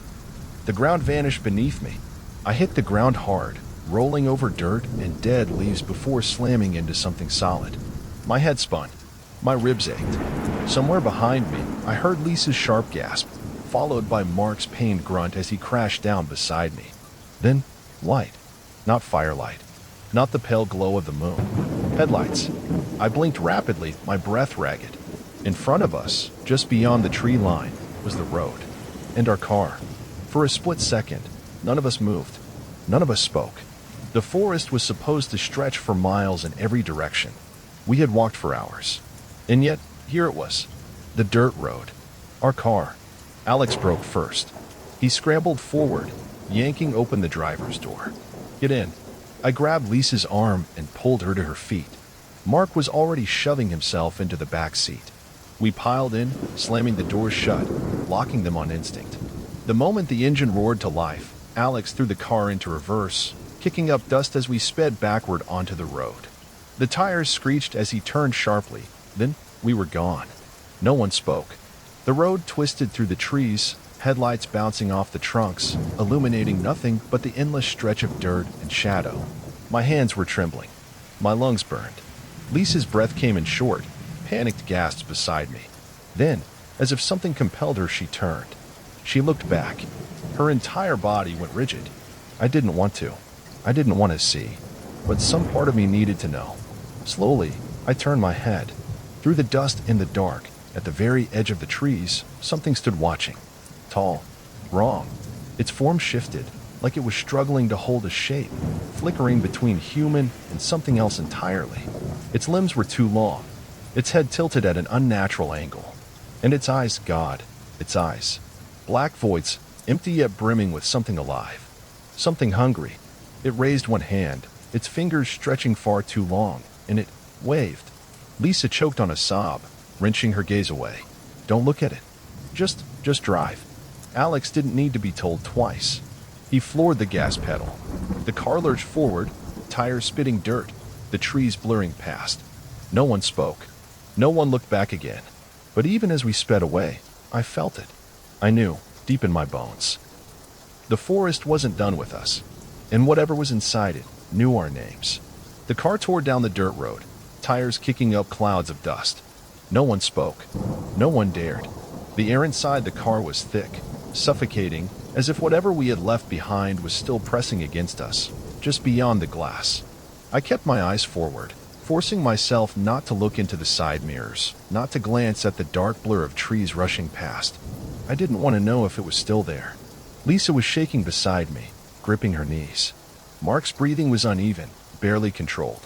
the ground vanished beneath me. I hit the ground hard, rolling over dirt and dead leaves before slamming into something solid. My head spun. My ribs ached. Somewhere behind me, I heard Lisa's sharp gasp, followed by Mark's pained grunt as he crashed down beside me. Then, light. Not firelight. Not the pale glow of the moon. Headlights. I blinked rapidly, my breath ragged. In front of us, just beyond the tree line, was the road. And our car. For a split second, none of us moved. None of us spoke. The forest was supposed to stretch for miles in every direction. We had walked for hours. And yet, here it was. The dirt road. Our car. Alex broke first. He scrambled forward, yanking open the driver's door. Get in. I grabbed Lisa's arm and pulled her to her feet. Mark was already shoving himself into the back seat. We piled in, slamming the doors shut, locking them on instinct. The moment the engine roared to life, Alex threw the car into reverse, kicking up dust as we sped backward onto the road. The tires screeched as he turned sharply. Then we were gone. No one spoke. The road twisted through the trees, headlights bouncing off the trunks, illuminating nothing but the endless stretch of dirt and shadow. My hands were trembling. My lungs burned. Lisa's breath came in short, panicked gasps beside me. Then, as if something compelled her, she turned. She looked back. Her entire body went rigid. I didn't want to. I didn't want to see. But some part of me needed to know. Slowly, I turned my head. Through the dust in the dark, at the very edge of the trees, something stood watching. Tall. Wrong. Its form shifted, like it was struggling to hold a shape, flickering between human and something else entirely. Its limbs were too long. Its head tilted at an unnatural angle. And its eyes, God, its eyes. Black voids, empty yet brimming with something alive. Something hungry. It raised one hand, its fingers stretching far too long, and it waved. Lisa choked on a sob, wrenching her gaze away. Don't look at it. Just drive. Alex didn't need to be told twice. He floored the gas pedal. The car lurched forward, tires spitting dirt, the trees blurring past. No one spoke. No one looked back again. But even as we sped away, I felt it. I knew, deep in my bones. The forest wasn't done with us, and whatever was inside it knew our names. The car tore down the dirt road, tires kicking up clouds of dust. No one spoke. No one dared. The air inside the car was thick, suffocating, as if whatever we had left behind was still pressing against us, just beyond the glass. I kept my eyes forward, forcing myself not to look into the side mirrors, not to glance at the dark blur of trees rushing past. I didn't want to know if it was still there. Lisa was shaking beside me, gripping her knees. Mark's breathing was uneven, barely controlled.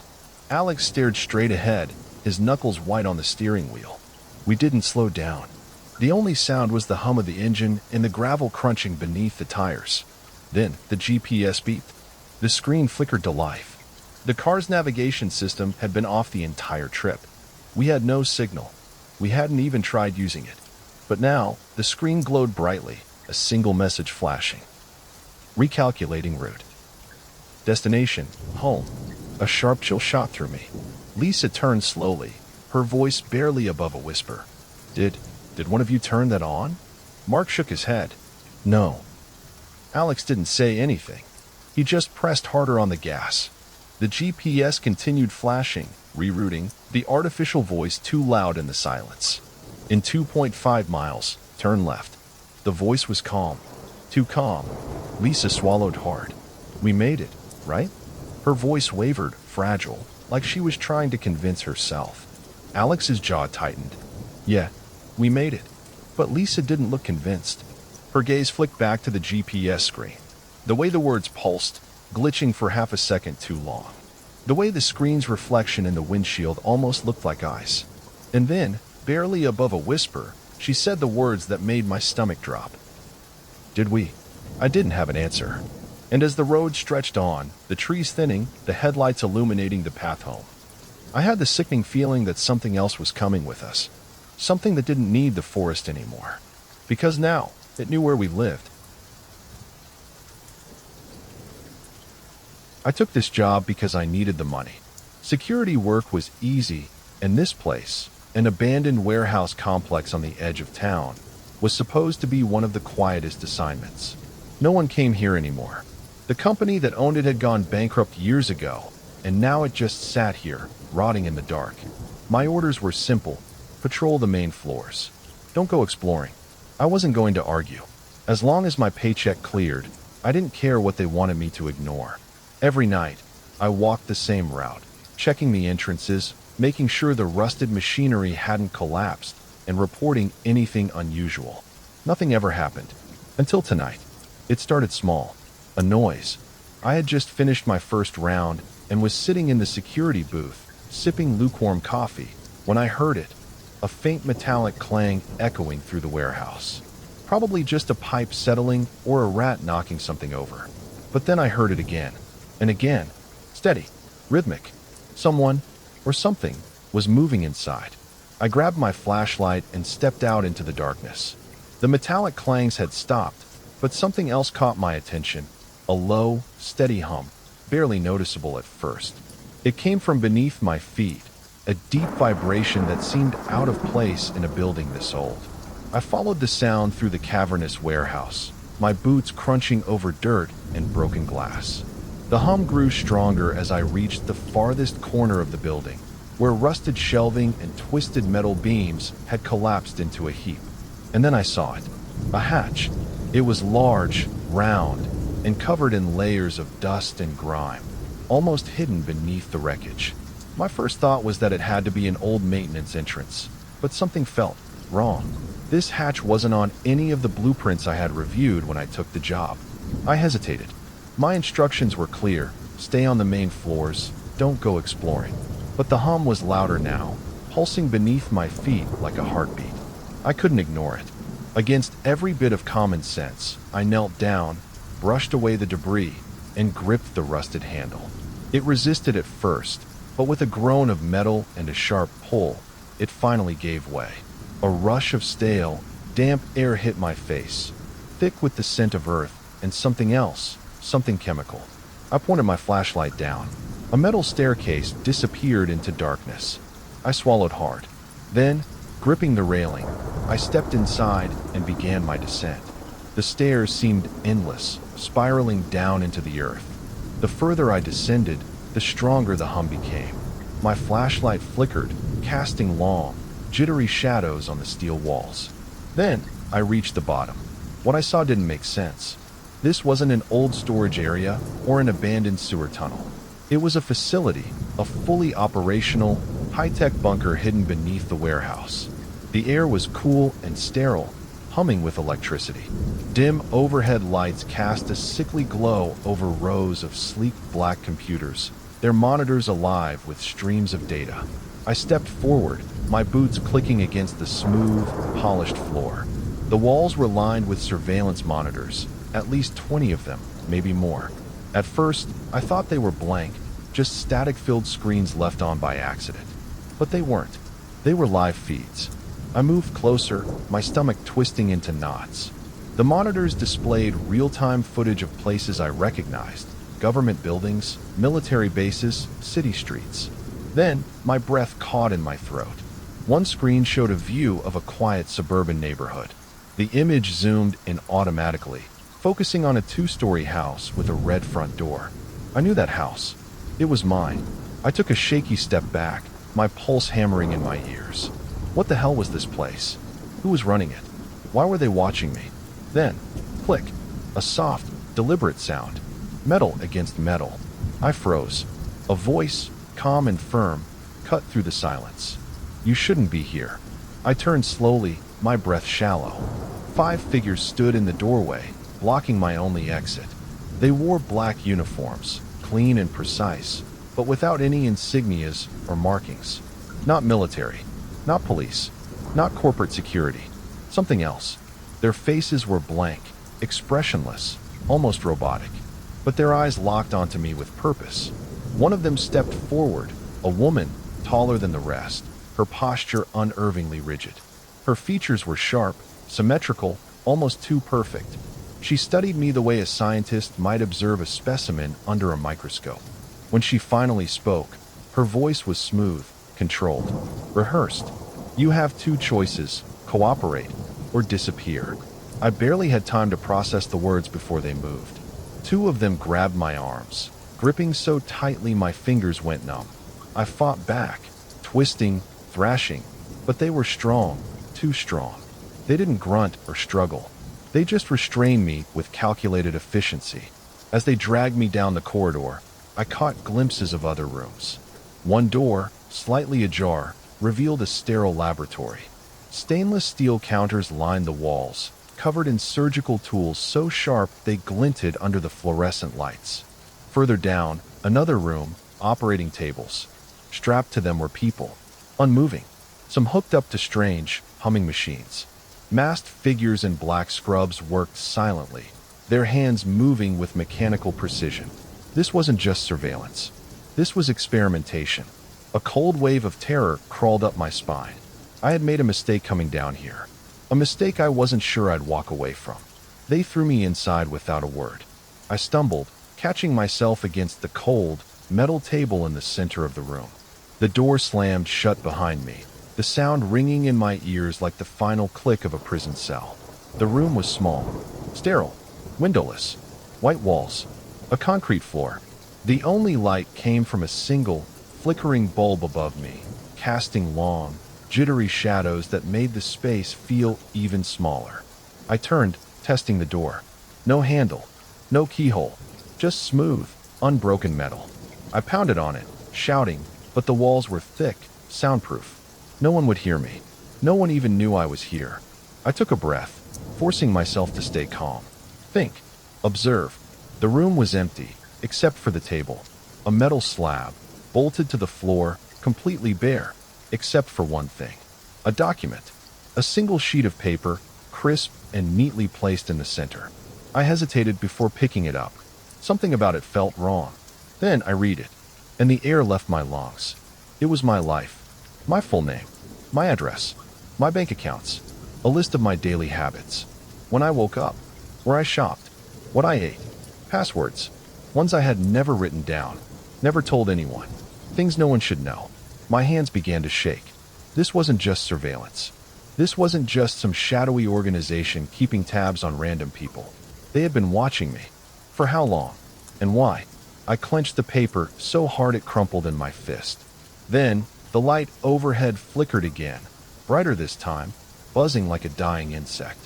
Alex stared straight ahead, his knuckles white on the steering wheel. We didn't slow down. The only sound was the hum of the engine and the gravel crunching beneath the tires. Then the GPS beeped. The screen flickered to life. The car's navigation system had been off the entire trip. We had no signal. We hadn't even tried using it. But now, the screen glowed brightly, a single message flashing. Recalculating route. Destination, home. A sharp chill shot through me. Lisa turned slowly, her voice barely above a whisper. Did one of you turn that on? Mark shook his head. No. Alex didn't say anything. He just pressed harder on the gas. The GPS continued flashing, rerouting, the artificial voice too loud in the silence. In 2.5 miles, turn left. The voice was calm. Too calm. Lisa swallowed hard. We made it, right? Her voice wavered, fragile, like she was trying to convince herself. Alex's jaw tightened. Yeah, we made it. But Lisa didn't look convinced. Her gaze flicked back to the GPS screen. The way the words pulsed, glitching for half a second too long. The way the screen's reflection in the windshield almost looked like eyes. And then, barely above a whisper, she said the words that made my stomach drop. Did we? I didn't have an answer. And as the road stretched on, the trees thinning, the headlights illuminating the path home, I had the sickening feeling that something else was coming with us. Something that didn't need the forest anymore. Because now, it knew where we lived. I took this job because I needed the money. Security work was easy, and this place, an abandoned warehouse complex on the edge of town, was supposed to be one of the quietest assignments. No one came here anymore. The company that owned it had gone bankrupt years ago, and now it just sat here, rotting in the dark. My orders were simple. Patrol the main floors. Don't go exploring. I wasn't going to argue. As long as my paycheck cleared, I didn't care what they wanted me to ignore. Every night, I walked the same route, checking the entrances, making sure the rusted machinery hadn't collapsed, and reporting anything unusual. Nothing ever happened. Until tonight. It started small. A noise. I had just finished my first round and was sitting in the security booth, sipping lukewarm coffee, when I heard it. A faint metallic clang echoing through the warehouse. Probably just a pipe settling or a rat knocking something over. But then I heard it again. And again. Steady. Rhythmic. Someone, or something, was moving inside. I grabbed my flashlight and stepped out into the darkness. The metallic clangs had stopped, but something else caught my attention. A low, steady hum, barely noticeable at first. It came from beneath my feet, a deep vibration that seemed out of place in a building this old. I followed the sound through the cavernous warehouse, my boots crunching over dirt and broken glass. The hum grew stronger as I reached the farthest corner of the building, where rusted shelving and twisted metal beams had collapsed into a heap. And then I saw it. A hatch. It was large, round, and covered in layers of dust and grime, almost hidden beneath the wreckage. My first thought was that it had to be an old maintenance entrance, but something felt wrong. This hatch wasn't on any of the blueprints I had reviewed when I took the job. I hesitated. My instructions were clear: stay on the main floors, don't go exploring. But the hum was louder now, pulsing beneath my feet like a heartbeat. I couldn't ignore it. Against every bit of common sense, I knelt down, brushed away the debris, and gripped the rusted handle. It resisted at first, but with a groan of metal and a sharp pull, it finally gave way. A rush of stale, damp air hit my face, thick with the scent of earth and something else, something chemical. I pointed my flashlight down. A metal staircase disappeared into darkness. I swallowed hard. Then, gripping the railing, I stepped inside and began my descent. The stairs seemed endless, spiraling down into the earth. The further I descended, the stronger the hum became. My flashlight flickered, casting long, jittery shadows on the steel walls. Then, I reached the bottom. What I saw didn't make sense. This wasn't an old storage area or an abandoned sewer tunnel. It was a facility, a fully operational, high-tech bunker hidden beneath the warehouse. The air was cool and sterile, humming with electricity. Dim overhead lights cast a sickly glow over rows of sleek black computers, their monitors alive with streams of data. I stepped forward, my boots clicking against the smooth, polished floor. The walls were lined with surveillance monitors, at least 20 of them, maybe more. At first, I thought they were blank, just static-filled screens left on by accident. But they weren't. They were live feeds. I moved closer, my stomach twisting into knots. The monitors displayed real-time footage of places I recognized: government buildings, military bases, city streets. Then, my breath caught in my throat. One screen showed a view of a quiet suburban neighborhood. The image zoomed in automatically, focusing on a two-story house with a red front door. I knew that house. It was mine. I took a shaky step back, my pulse hammering in my ears. What the hell was this place? Who was running it? Why were they watching me? Then, click, a soft, deliberate sound. Metal against metal. I froze. A voice, calm and firm, cut through the silence. "You shouldn't be here." I turned slowly, my breath shallow. 5 figures stood in the doorway, blocking my only exit. They wore black uniforms, clean and precise, but without any insignias or markings. Not military, not police, not corporate security. Something else. Their faces were blank, expressionless, almost robotic, but their eyes locked onto me with purpose. One of them stepped forward, a woman, taller than the rest, her posture unnervingly rigid. Her features were sharp, symmetrical, almost too perfect. She studied me the way a scientist might observe a specimen under a microscope. When she finally spoke, her voice was smooth, controlled, rehearsed. "You have 2 choices: cooperate or disappear." I barely had time to process the words before they moved. 2 of them grabbed my arms, gripping so tightly my fingers went numb. I fought back, twisting, thrashing, but they were strong, too strong. They didn't grunt or struggle. They just restrained me with calculated efficiency. As they dragged me down the corridor, I caught glimpses of other rooms. One door, slightly ajar, revealed a sterile laboratory. Stainless steel counters lined the walls, covered in surgical tools so sharp they glinted under the fluorescent lights. Further down, another room, operating tables. Strapped to them were people, unmoving, some hooked up to strange, humming machines. Masked figures in black scrubs worked silently, their hands moving with mechanical precision. This wasn't just surveillance. This was experimentation. A cold wave of terror crawled up my spine. I had made a mistake coming down here. A mistake I wasn't sure I'd walk away from. They threw me inside without a word. I stumbled, catching myself against the cold, metal table in the center of the room. The door slammed shut behind me, the sound ringing in my ears like the final click of a prison cell. The room was small, sterile, windowless, white walls, a concrete floor. The only light came from a single, flickering bulb above me, casting long, jittery shadows that made the space feel even smaller. I turned, testing the door. No handle, no keyhole, just smooth, unbroken metal. I pounded on it, shouting, but the walls were thick, soundproof. No one would hear me. No one even knew I was here. I took a breath, forcing myself to stay calm. Think. Observe. The room was empty, except for the table. A metal slab, bolted to the floor, completely bare, except for one thing. A document. A single sheet of paper, crisp and neatly placed in the center. I hesitated before picking it up. Something about it felt wrong. Then I read it, and the air left my lungs. It was my life. My full name. My address. My bank accounts. A list of my daily habits. When I woke up. Where I shopped. What I ate. Passwords. Ones I had never written down. Never told anyone. Things no one should know. My hands began to shake. This wasn't just surveillance. This wasn't just some shadowy organization keeping tabs on random people. They had been watching me. For how long? And why? I clenched the paper so hard it crumpled in my fist. Then, the light overhead flickered again, brighter this time, buzzing like a dying insect.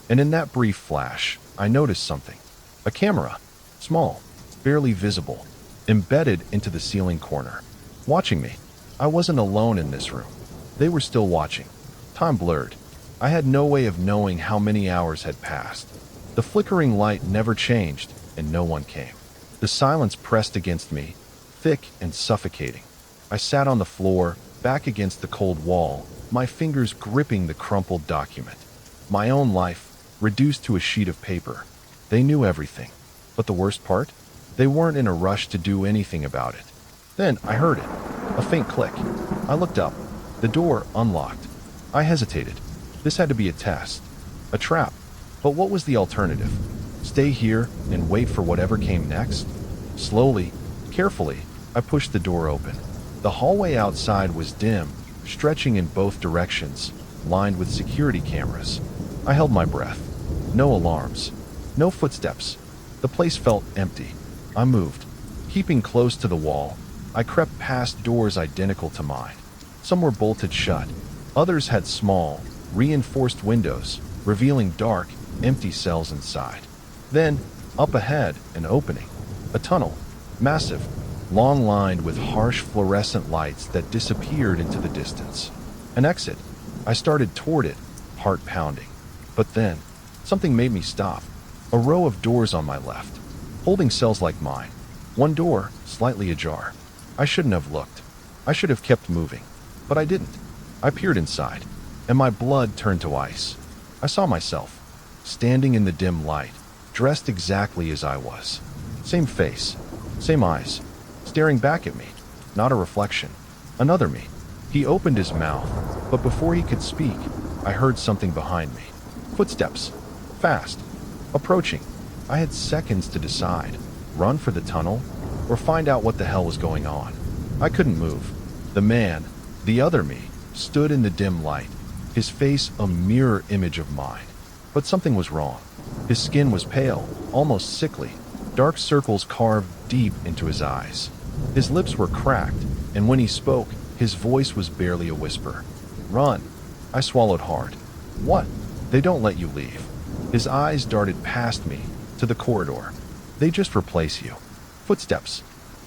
And in that brief flash, I noticed something. A camera. Small, barely visible, embedded into the ceiling corner. Watching me. I wasn't alone in this room. They were still watching. Time blurred. I had no way of knowing how many hours had passed. The flickering light never changed, and no one came. The silence pressed against me, thick and suffocating. I sat on the floor, back against the cold wall, my fingers gripping the crumpled document. My own life, reduced to a sheet of paper. They knew everything. But the worst part? They weren't in a rush to do anything about it. Then I heard it. A faint click. I looked up. The door unlocked. I hesitated. This had to be a test. A trap. But what was the alternative? Stay here and wait for whatever came next? Slowly, carefully, I pushed the door open. The hallway outside was dim, stretching in both directions, lined with security cameras. I held my breath. No alarms. No footsteps. The place felt empty. I moved. Keeping close to the wall, I crept past doors identical to mine. Some were bolted shut. Others had small, reinforced windows, revealing dark, empty cells inside. Then, up ahead, an opening. A tunnel. Massive, long-lined with harsh fluorescent lights that disappeared into the distance. An exit. I started toward it, heart pounding. But then, something made me stop. A row of doors on my left, holding cells like mine. One door, slightly ajar. I shouldn't have looked. I should have kept moving. But I didn't. I peered inside, and my blood turned to ice. I saw myself, standing in the dim light, dressed exactly as I was. Same face, same eyes, staring back at me. Not a reflection. Another me. He opened his mouth, but before he could speak, I heard something behind me. Footsteps. Fast. Approaching. I had seconds to decide. Run for the tunnel, or find out what the hell was going on. I couldn't move. The man, the other me, stood in the dim light, his face a mirror image of mine. But something was wrong. His skin was pale, almost sickly, dark circles carved deep into his eyes. His lips were cracked, and when he spoke, his voice was barely a whisper. Run. I swallowed hard. What? They don't let you leave. His eyes darted past me, to the corridor. They just replace you. Footsteps.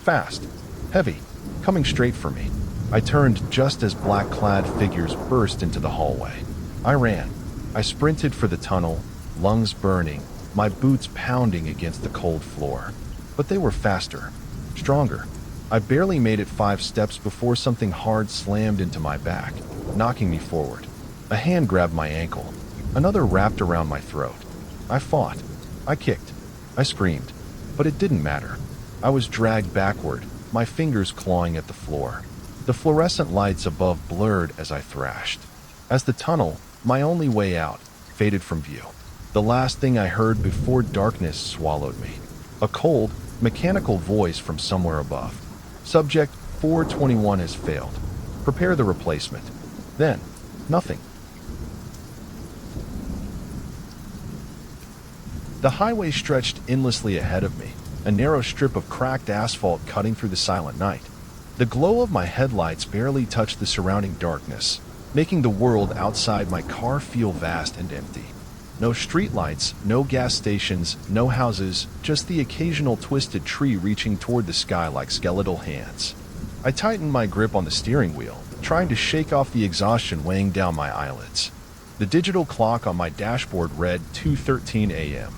Fast. Heavy. Coming straight for me. I turned just as black-clad figures burst into the hallway. I ran. I sprinted for the tunnel, lungs burning, my boots pounding against the cold floor. But they were faster. Stronger. I barely made it 5 steps before something hard slammed into my back, knocking me forward. A hand grabbed my ankle. Another wrapped around my throat. I fought. I kicked. I screamed. But it didn't matter. I was dragged backward, my fingers clawing at the floor. The fluorescent lights above blurred as I thrashed. As the tunnel, my only way out, faded from view. The last thing I heard before darkness swallowed me. A cold, mechanical voice from somewhere above. Subject 421 has failed. Prepare the replacement. Then, nothing. The highway stretched endlessly ahead of me, a narrow strip of cracked asphalt cutting through the silent night. The glow of my headlights barely touched the surrounding darkness, making the world outside my car feel vast and empty. No streetlights, no gas stations, no houses, just the occasional twisted tree reaching toward the sky like skeletal hands. I tightened my grip on the steering wheel, trying to shake off the exhaustion weighing down my eyelids. The digital clock on my dashboard read 2:13 a.m.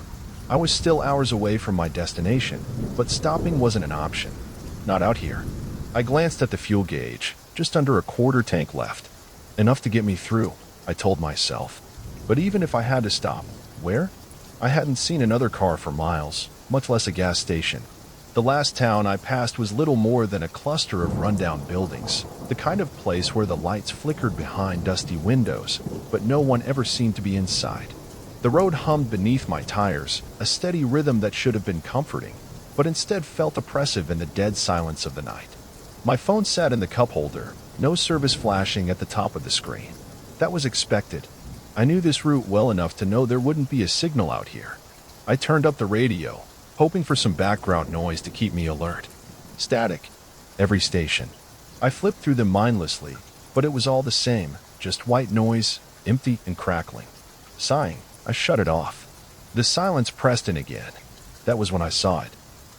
I was still hours away from my destination, but stopping wasn't an option. Not out here. I glanced at the fuel gauge, just under a quarter tank left. Enough to get me through, I told myself. But even if I had to stop, where? I hadn't seen another car for miles, much less a gas station. The last town I passed was little more than a cluster of rundown buildings, the kind of place where the lights flickered behind dusty windows, but no one ever seemed to be inside. The road hummed beneath my tires, a steady rhythm that should have been comforting, but instead felt oppressive in the dead silence of the night. My phone sat in the cup holder, no service flashing at the top of the screen. That was expected. I knew this route well enough to know there wouldn't be a signal out here. I turned up the radio, hoping for some background noise to keep me alert. Static. Every station. I flipped through them mindlessly, but it was all the same, just white noise, empty and crackling. Sighing, I shut it off. The silence pressed in again. That was when I saw it.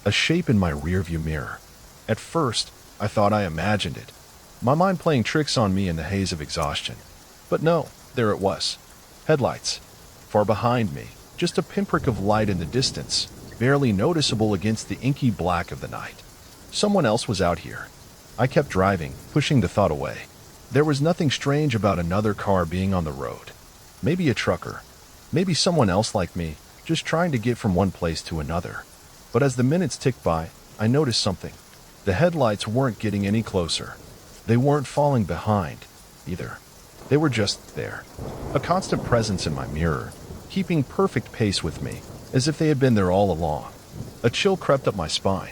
A shape in my rearview mirror. At first, I thought I imagined it. My mind playing tricks on me in the haze of exhaustion. But no, there it was. Headlights. Far behind me, just a pinprick of light in the distance, barely noticeable against the inky black of the night. Someone else was out here. I kept driving, pushing the thought away. There was nothing strange about another car being on the road. Maybe a trucker. Maybe someone else like me, just trying to get from one place to another. But as the minutes ticked by, I noticed something. The headlights weren't getting any closer. They weren't falling behind, either. They were just there. A constant presence in my mirror, keeping perfect pace with me, as if they had been there all along. A chill crept up my spine.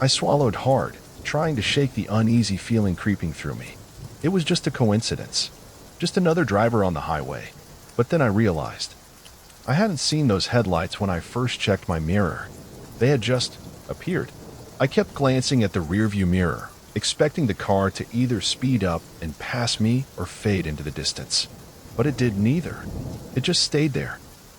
I swallowed hard, trying to shake the uneasy feeling creeping through me. It was just a coincidence. Just another driver on the highway. But then I realized. I hadn't seen those headlights when I first checked my mirror. They had just appeared. I kept glancing at the rearview mirror, expecting the car to either speed up and pass me or fade into the distance. But it did neither. It just stayed there.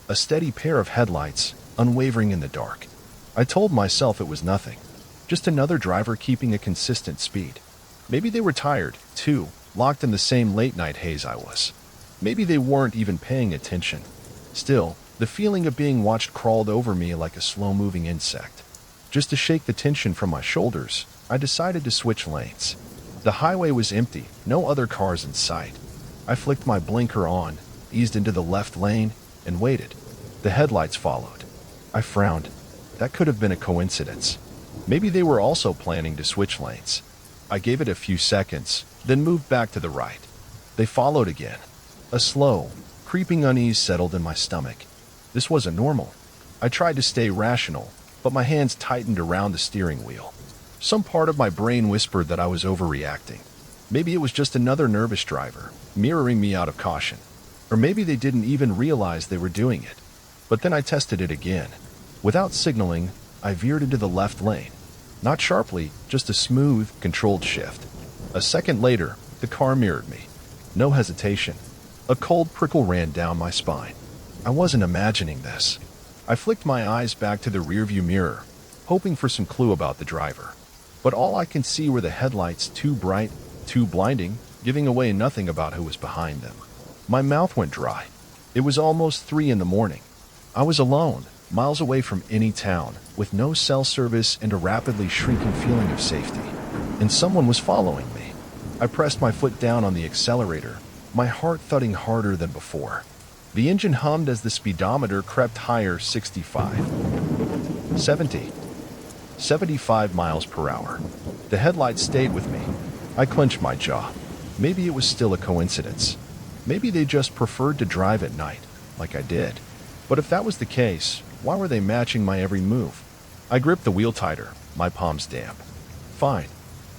A steady pair of headlights, unwavering in the dark. I told myself it was nothing. Just another driver keeping a consistent speed. Maybe they were tired, too, locked in the same late-night haze I was. Maybe they weren't even paying attention. Still, the feeling of being watched crawled over me like a slow-moving insect. Just to shake the tension from my shoulders, I decided to switch lanes. The highway was empty, no other cars in sight. I flicked my blinker on, eased into the left lane, and waited. The headlights followed. I frowned. That could have been a coincidence. Maybe they were also planning to switch lanes. I gave it a few seconds, then moved back to the right. They followed again. A slow, creeping unease settled in my stomach. This wasn't normal. I tried to stay rational, but my hands tightened around the steering wheel. Some part of my brain whispered that I was overreacting. Maybe it was just another nervous driver, mirroring me out of caution. Or maybe they didn't even realize they were doing it. But then I tested it again. Without signaling, I veered into the left lane. Not sharply, just a smooth, controlled shift. A second later, the car mirrored me. No hesitation. A cold prickle ran down my spine. I wasn't imagining this. I flicked my eyes back to the rearview mirror, hoping for some clue about the driver. But all I could see were the headlights, too bright, too blinding, giving away nothing about who was behind them. My mouth went dry. It was almost 3 in the morning. I was alone, miles away from any town, with no cell service and a rapidly shrinking feeling of safety. And someone was following me. I pressed my foot down on the accelerator, my heart thudding harder than before. The engine hummed as the speedometer crept higher. 65, 70, 75 miles per hour. The headlights stayed with me. I clenched my jaw. Maybe it was still a coincidence. Maybe they just preferred to drive at night, like I did. But if that was the case, why were they matching my every move? I gripped the wheel tighter, my palms damp. Fine.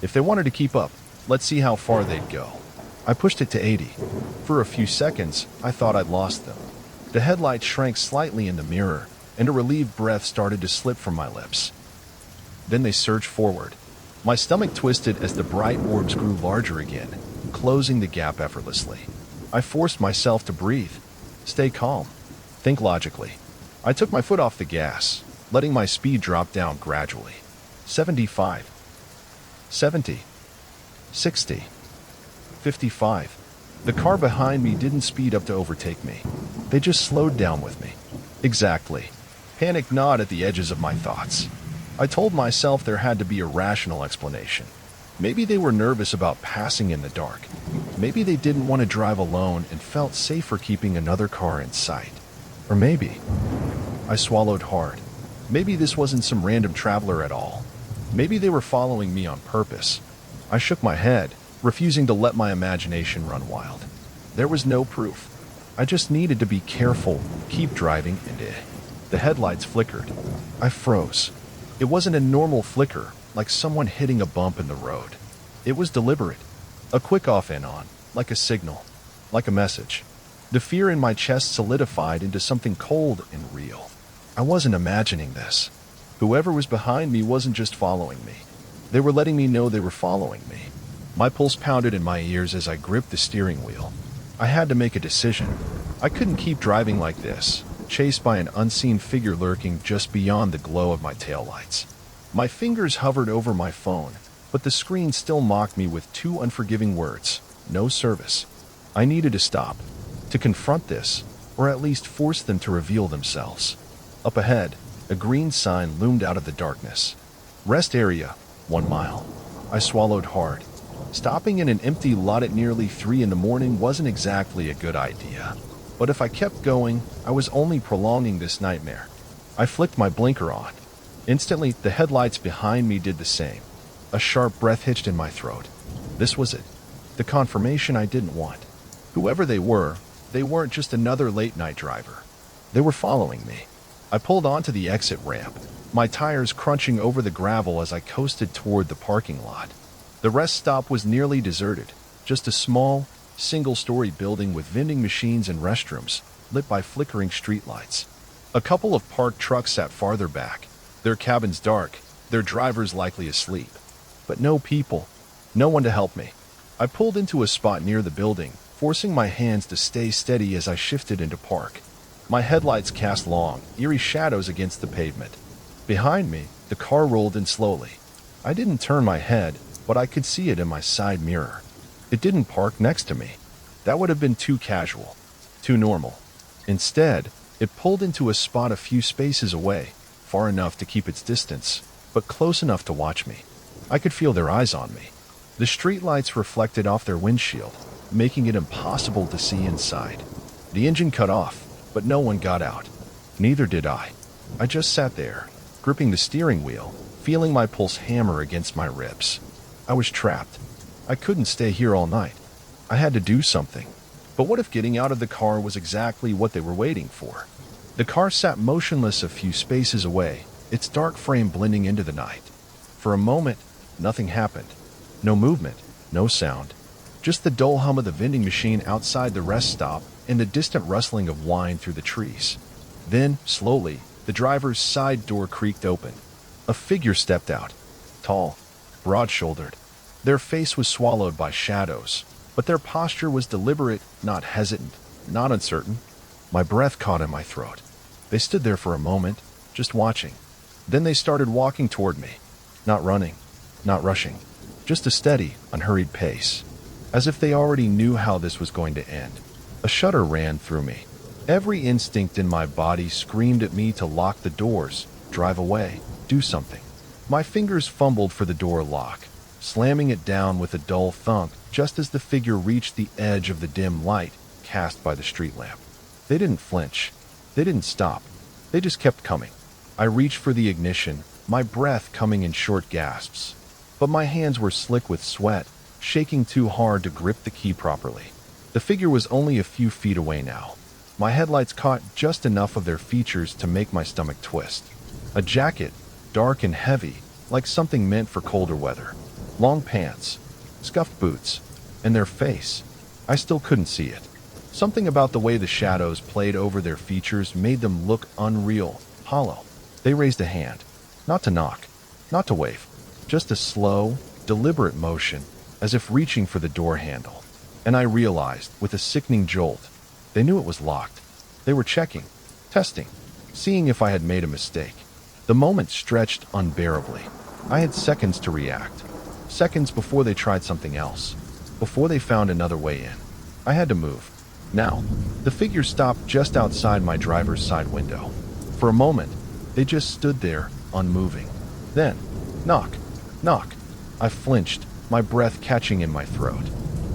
If they wanted to keep up, let's see how far they'd go. I pushed it to 80. For a few seconds, I thought I'd lost them. The headlights shrank slightly in the mirror, and a relieved breath started to slip from my lips. Then they surged forward. My stomach twisted as the bright orbs grew larger again, closing the gap effortlessly. I forced myself to breathe, stay calm, think logically. I took my foot off the gas, letting my speed drop down gradually. 75, 70, 60, 55. The car behind me didn't speed up to overtake me. They just slowed down with me. Exactly. Panic gnawed at the edges of my thoughts. I told myself there had to be a rational explanation. Maybe they were nervous about passing in the dark. Maybe they didn't want to drive alone and felt safer keeping another car in sight. Or maybe... I swallowed hard. Maybe this wasn't some random traveler at all. Maybe they were following me on purpose. I shook my head, refusing to let my imagination run wild. There was no proof. I just needed to be careful, keep driving, and the headlights flickered. I froze. It wasn't a normal flicker, like someone hitting a bump in the road. It was deliberate. A quick off and on, like a signal, like a message. The fear in my chest solidified into something cold and real. I wasn't imagining this. Whoever was behind me wasn't just following me. They were letting me know they were following me. My pulse pounded in my ears as I gripped the steering wheel. I had to make a decision. I couldn't keep driving like this, chased by an unseen figure lurking just beyond the glow of my taillights. My fingers hovered over my phone, but the screen still mocked me with 2 unforgiving words: no service. I needed to stop, to confront this, or at least force them to reveal themselves. Up ahead, a green sign loomed out of the darkness. Rest area, 1 mile. I swallowed hard. Stopping in an empty lot at nearly 3 in the morning wasn't exactly a good idea. But if I kept going, I was only prolonging this nightmare. I flicked my blinker on. Instantly, the headlights behind me did the same. A sharp breath hitched in my throat. This was it. The confirmation I didn't want. Whoever they weren't just another late-night driver. They were following me. I pulled onto the exit ramp, my tires crunching over the gravel as I coasted toward the parking lot. The rest stop was nearly deserted, just a small, single-story building with vending machines and restrooms, lit by flickering streetlights. A couple of parked trucks sat farther back, their cabins dark, their drivers likely asleep. But no people, no one to help me. I pulled into a spot near the building, forcing my hands to stay steady as I shifted into park. My headlights cast long, eerie shadows against the pavement. Behind me, the car rolled in slowly. I didn't turn my head, but I could see it in my side mirror. It didn't park next to me. That would have been too casual, too normal. Instead, it pulled into a spot a few spaces away, far enough to keep its distance, but close enough to watch me. I could feel their eyes on me. The streetlights reflected off their windshield, making it impossible to see inside. The engine cut off, but no one got out. Neither did I. I just sat there, gripping the steering wheel, feeling my pulse hammer against my ribs. I was trapped. I couldn't stay here all night. I had to do something. But what if getting out of the car was exactly what they were waiting for? The car sat motionless a few spaces away, its dark frame blending into the night. For a moment, nothing happened. No movement, no sound. Just the dull hum of the vending machine outside the rest stop and the distant rustling of wine through the trees. Then, slowly, the driver's side door creaked open. A figure stepped out. Tall, broad-shouldered. Their face was swallowed by shadows, but their posture was deliberate, not hesitant, not uncertain. My breath caught in my throat. They stood there for a moment, just watching. Then they started walking toward me. Not running, not rushing. Just a steady, unhurried pace. As if they already knew how this was going to end. A shudder ran through me. Every instinct in my body screamed at me to lock the doors, drive away, do something. My fingers fumbled for the door lock, slamming it down with a dull thunk just as the figure reached the edge of the dim light cast by the street lamp. They didn't flinch. They didn't stop. They just kept coming. I reached for the ignition, my breath coming in short gasps. But my hands were slick with sweat, shaking too hard to grip the key properly. The figure was only a few feet away now. My headlights caught just enough of their features to make my stomach twist. A jacket, dark and heavy, like something meant for colder weather. Long pants, scuffed boots, and their face. I still couldn't see it. Something about the way the shadows played over their features made them look unreal, hollow. They raised a hand. Not to knock, not to wave. Just a slow, deliberate motion, as if reaching for the door handle. And I realized, with a sickening jolt, they knew it was locked. They were checking, testing, seeing if I had made a mistake. The moment stretched unbearably. I had seconds to react. Seconds before they tried something else. Before they found another way in. I had to move. Now, the figure stopped just outside my driver's side window. For a moment, they just stood there, unmoving. Then, knock, knock. I flinched, my breath catching in my throat.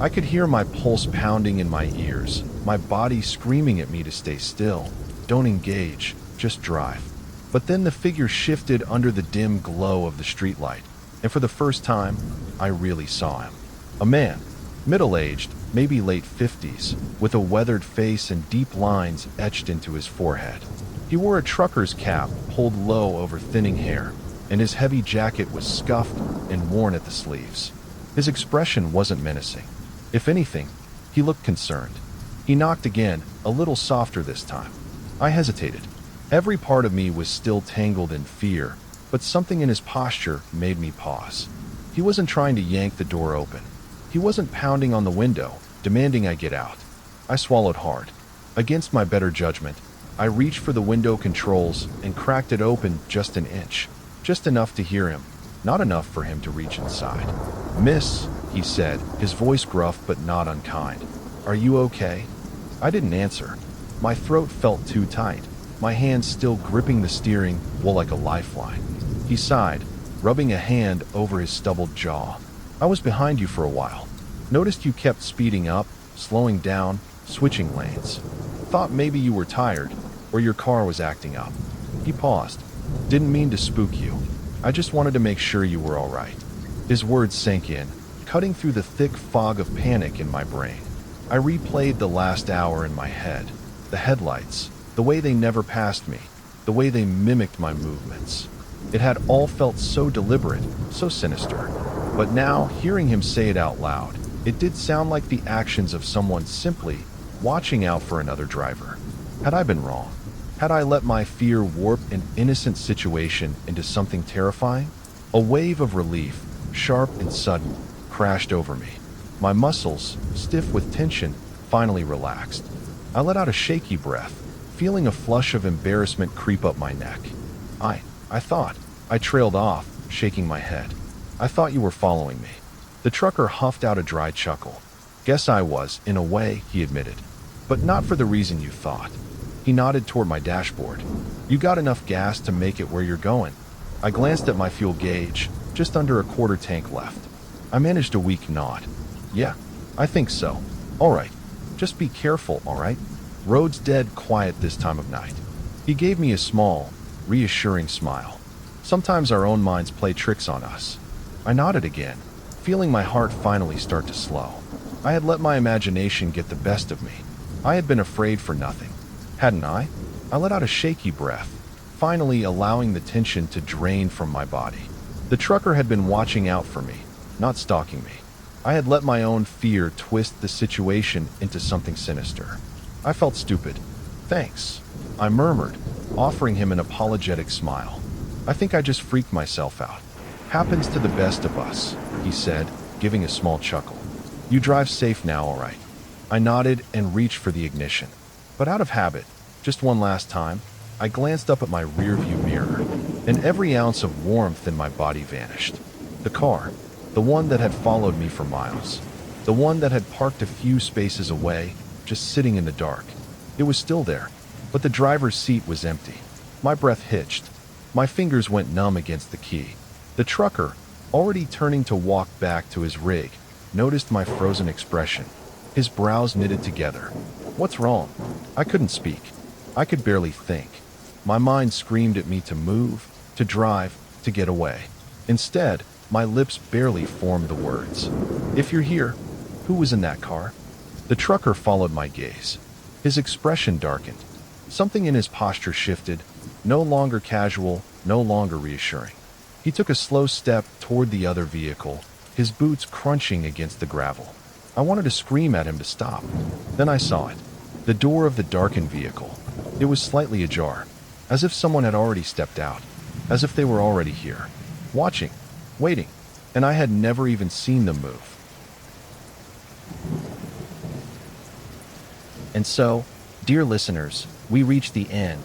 I could hear my pulse pounding in my ears, my body screaming at me to stay still. Don't engage, just drive. But then the figure shifted under the dim glow of the streetlight, and for the first time, I really saw him. A man, middle-aged, maybe late 50s, with a weathered face and deep lines etched into his forehead. He wore a trucker's cap pulled low over thinning hair, and his heavy jacket was scuffed and worn at the sleeves. His expression wasn't menacing. If anything, he looked concerned. He knocked again, a little softer this time. I hesitated. Every part of me was still tangled in fear, but something in his posture made me pause. He wasn't trying to yank the door open. He wasn't pounding on the window, demanding I get out. I swallowed hard. Against my better judgment, I reached for the window controls and cracked it open just an inch. Just enough to hear him, not enough for him to reach inside. "Miss," he said, his voice gruff but not unkind. "Are you okay?" I didn't answer. My throat felt too tight, my hands still gripping the steering wheel like a lifeline. He sighed, rubbing a hand over his stubbled jaw. "I was behind you for a while. Noticed you kept speeding up, slowing down, switching lanes. Thought maybe you were tired, or your car was acting up." He paused. "Didn't mean to spook you. I just wanted to make sure you were all right." His words sank in, cutting through the thick fog of panic in my brain. I replayed the last hour in my head. The headlights, the way they never passed me, the way they mimicked my movements. It had all felt so deliberate, so sinister. But now, hearing him say it out loud, it did sound like the actions of someone simply watching out for another driver. Had I been wrong? Had I let my fear warp an innocent situation into something terrifying? A wave of relief, sharp and sudden, crashed over me. My muscles, stiff with tension, finally relaxed. I let out a shaky breath, feeling a flush of embarrassment creep up my neck. I thought. I trailed off, shaking my head. I thought you were following me. The trucker huffed out a dry chuckle. Guess I was, in a way, he admitted. But not for the reason you thought. He nodded toward my dashboard. You got enough gas to make it where you're going. I glanced at my fuel gauge, just under a quarter tank left. I managed a weak nod. Yeah, I think so. All right. Just be careful, all right? Road's dead quiet this time of night. He gave me a small, reassuring smile. Sometimes our own minds play tricks on us. I nodded again, feeling my heart finally start to slow. I had let my imagination get the best of me. I had been afraid for nothing, hadn't I? I let out a shaky breath, finally allowing the tension to drain from my body. The trucker had been watching out for me, not stalking me. I had let my own fear twist the situation into something sinister. I felt stupid. Thanks, I murmured, offering him an apologetic smile. I think I just freaked myself out. Happens to the best of us, he said, giving a small chuckle. You drive safe now, all right? I nodded and reached for the ignition. But out of habit, just one last time, I glanced up at my rearview mirror, and every ounce of warmth in my body vanished. The car, the one that had followed me for miles, the one that had parked a few spaces away, just sitting in the dark. It was still there, but the driver's seat was empty. My breath hitched. My fingers went numb against the key. The trucker, already turning to walk back to his rig, noticed my frozen expression. His brows knitted together. What's wrong? I couldn't speak. I could barely think. My mind screamed at me to move, to drive, to get away. Instead, my lips barely formed the words. If you're here, who was in that car? The trucker followed my gaze. His expression darkened. Something in his posture shifted, no longer casual, no longer reassuring. He took a slow step toward the other vehicle, his boots crunching against the gravel. I wanted to scream at him to stop. Then I saw it. The door of the darkened vehicle. It was slightly ajar, as if someone had already stepped out, as if they were already here, watching, waiting, and I had never even seen them move. And so, dear listeners, we reach the end,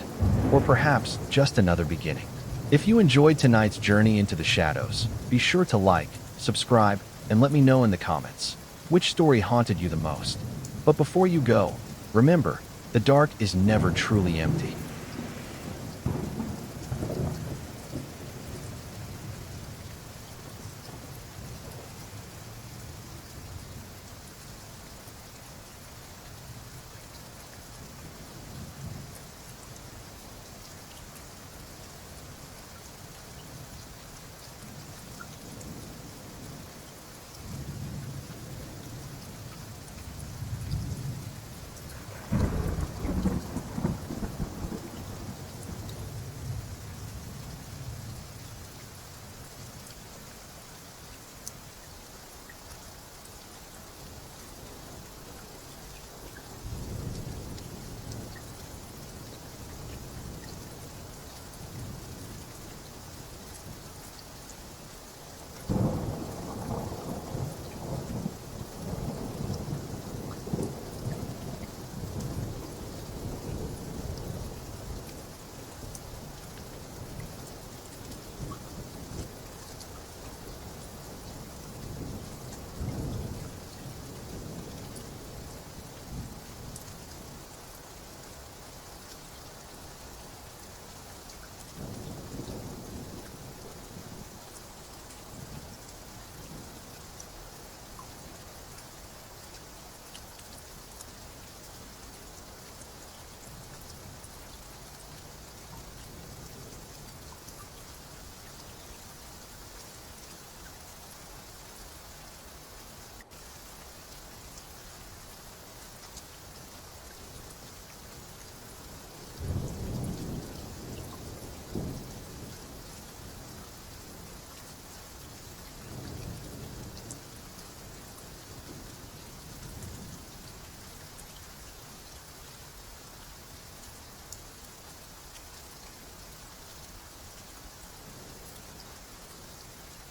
or perhaps just another beginning. If you enjoyed tonight's journey into the shadows, be sure to like, subscribe, and let me know in the comments which story haunted you the most. But before you go, remember, the dark is never truly empty.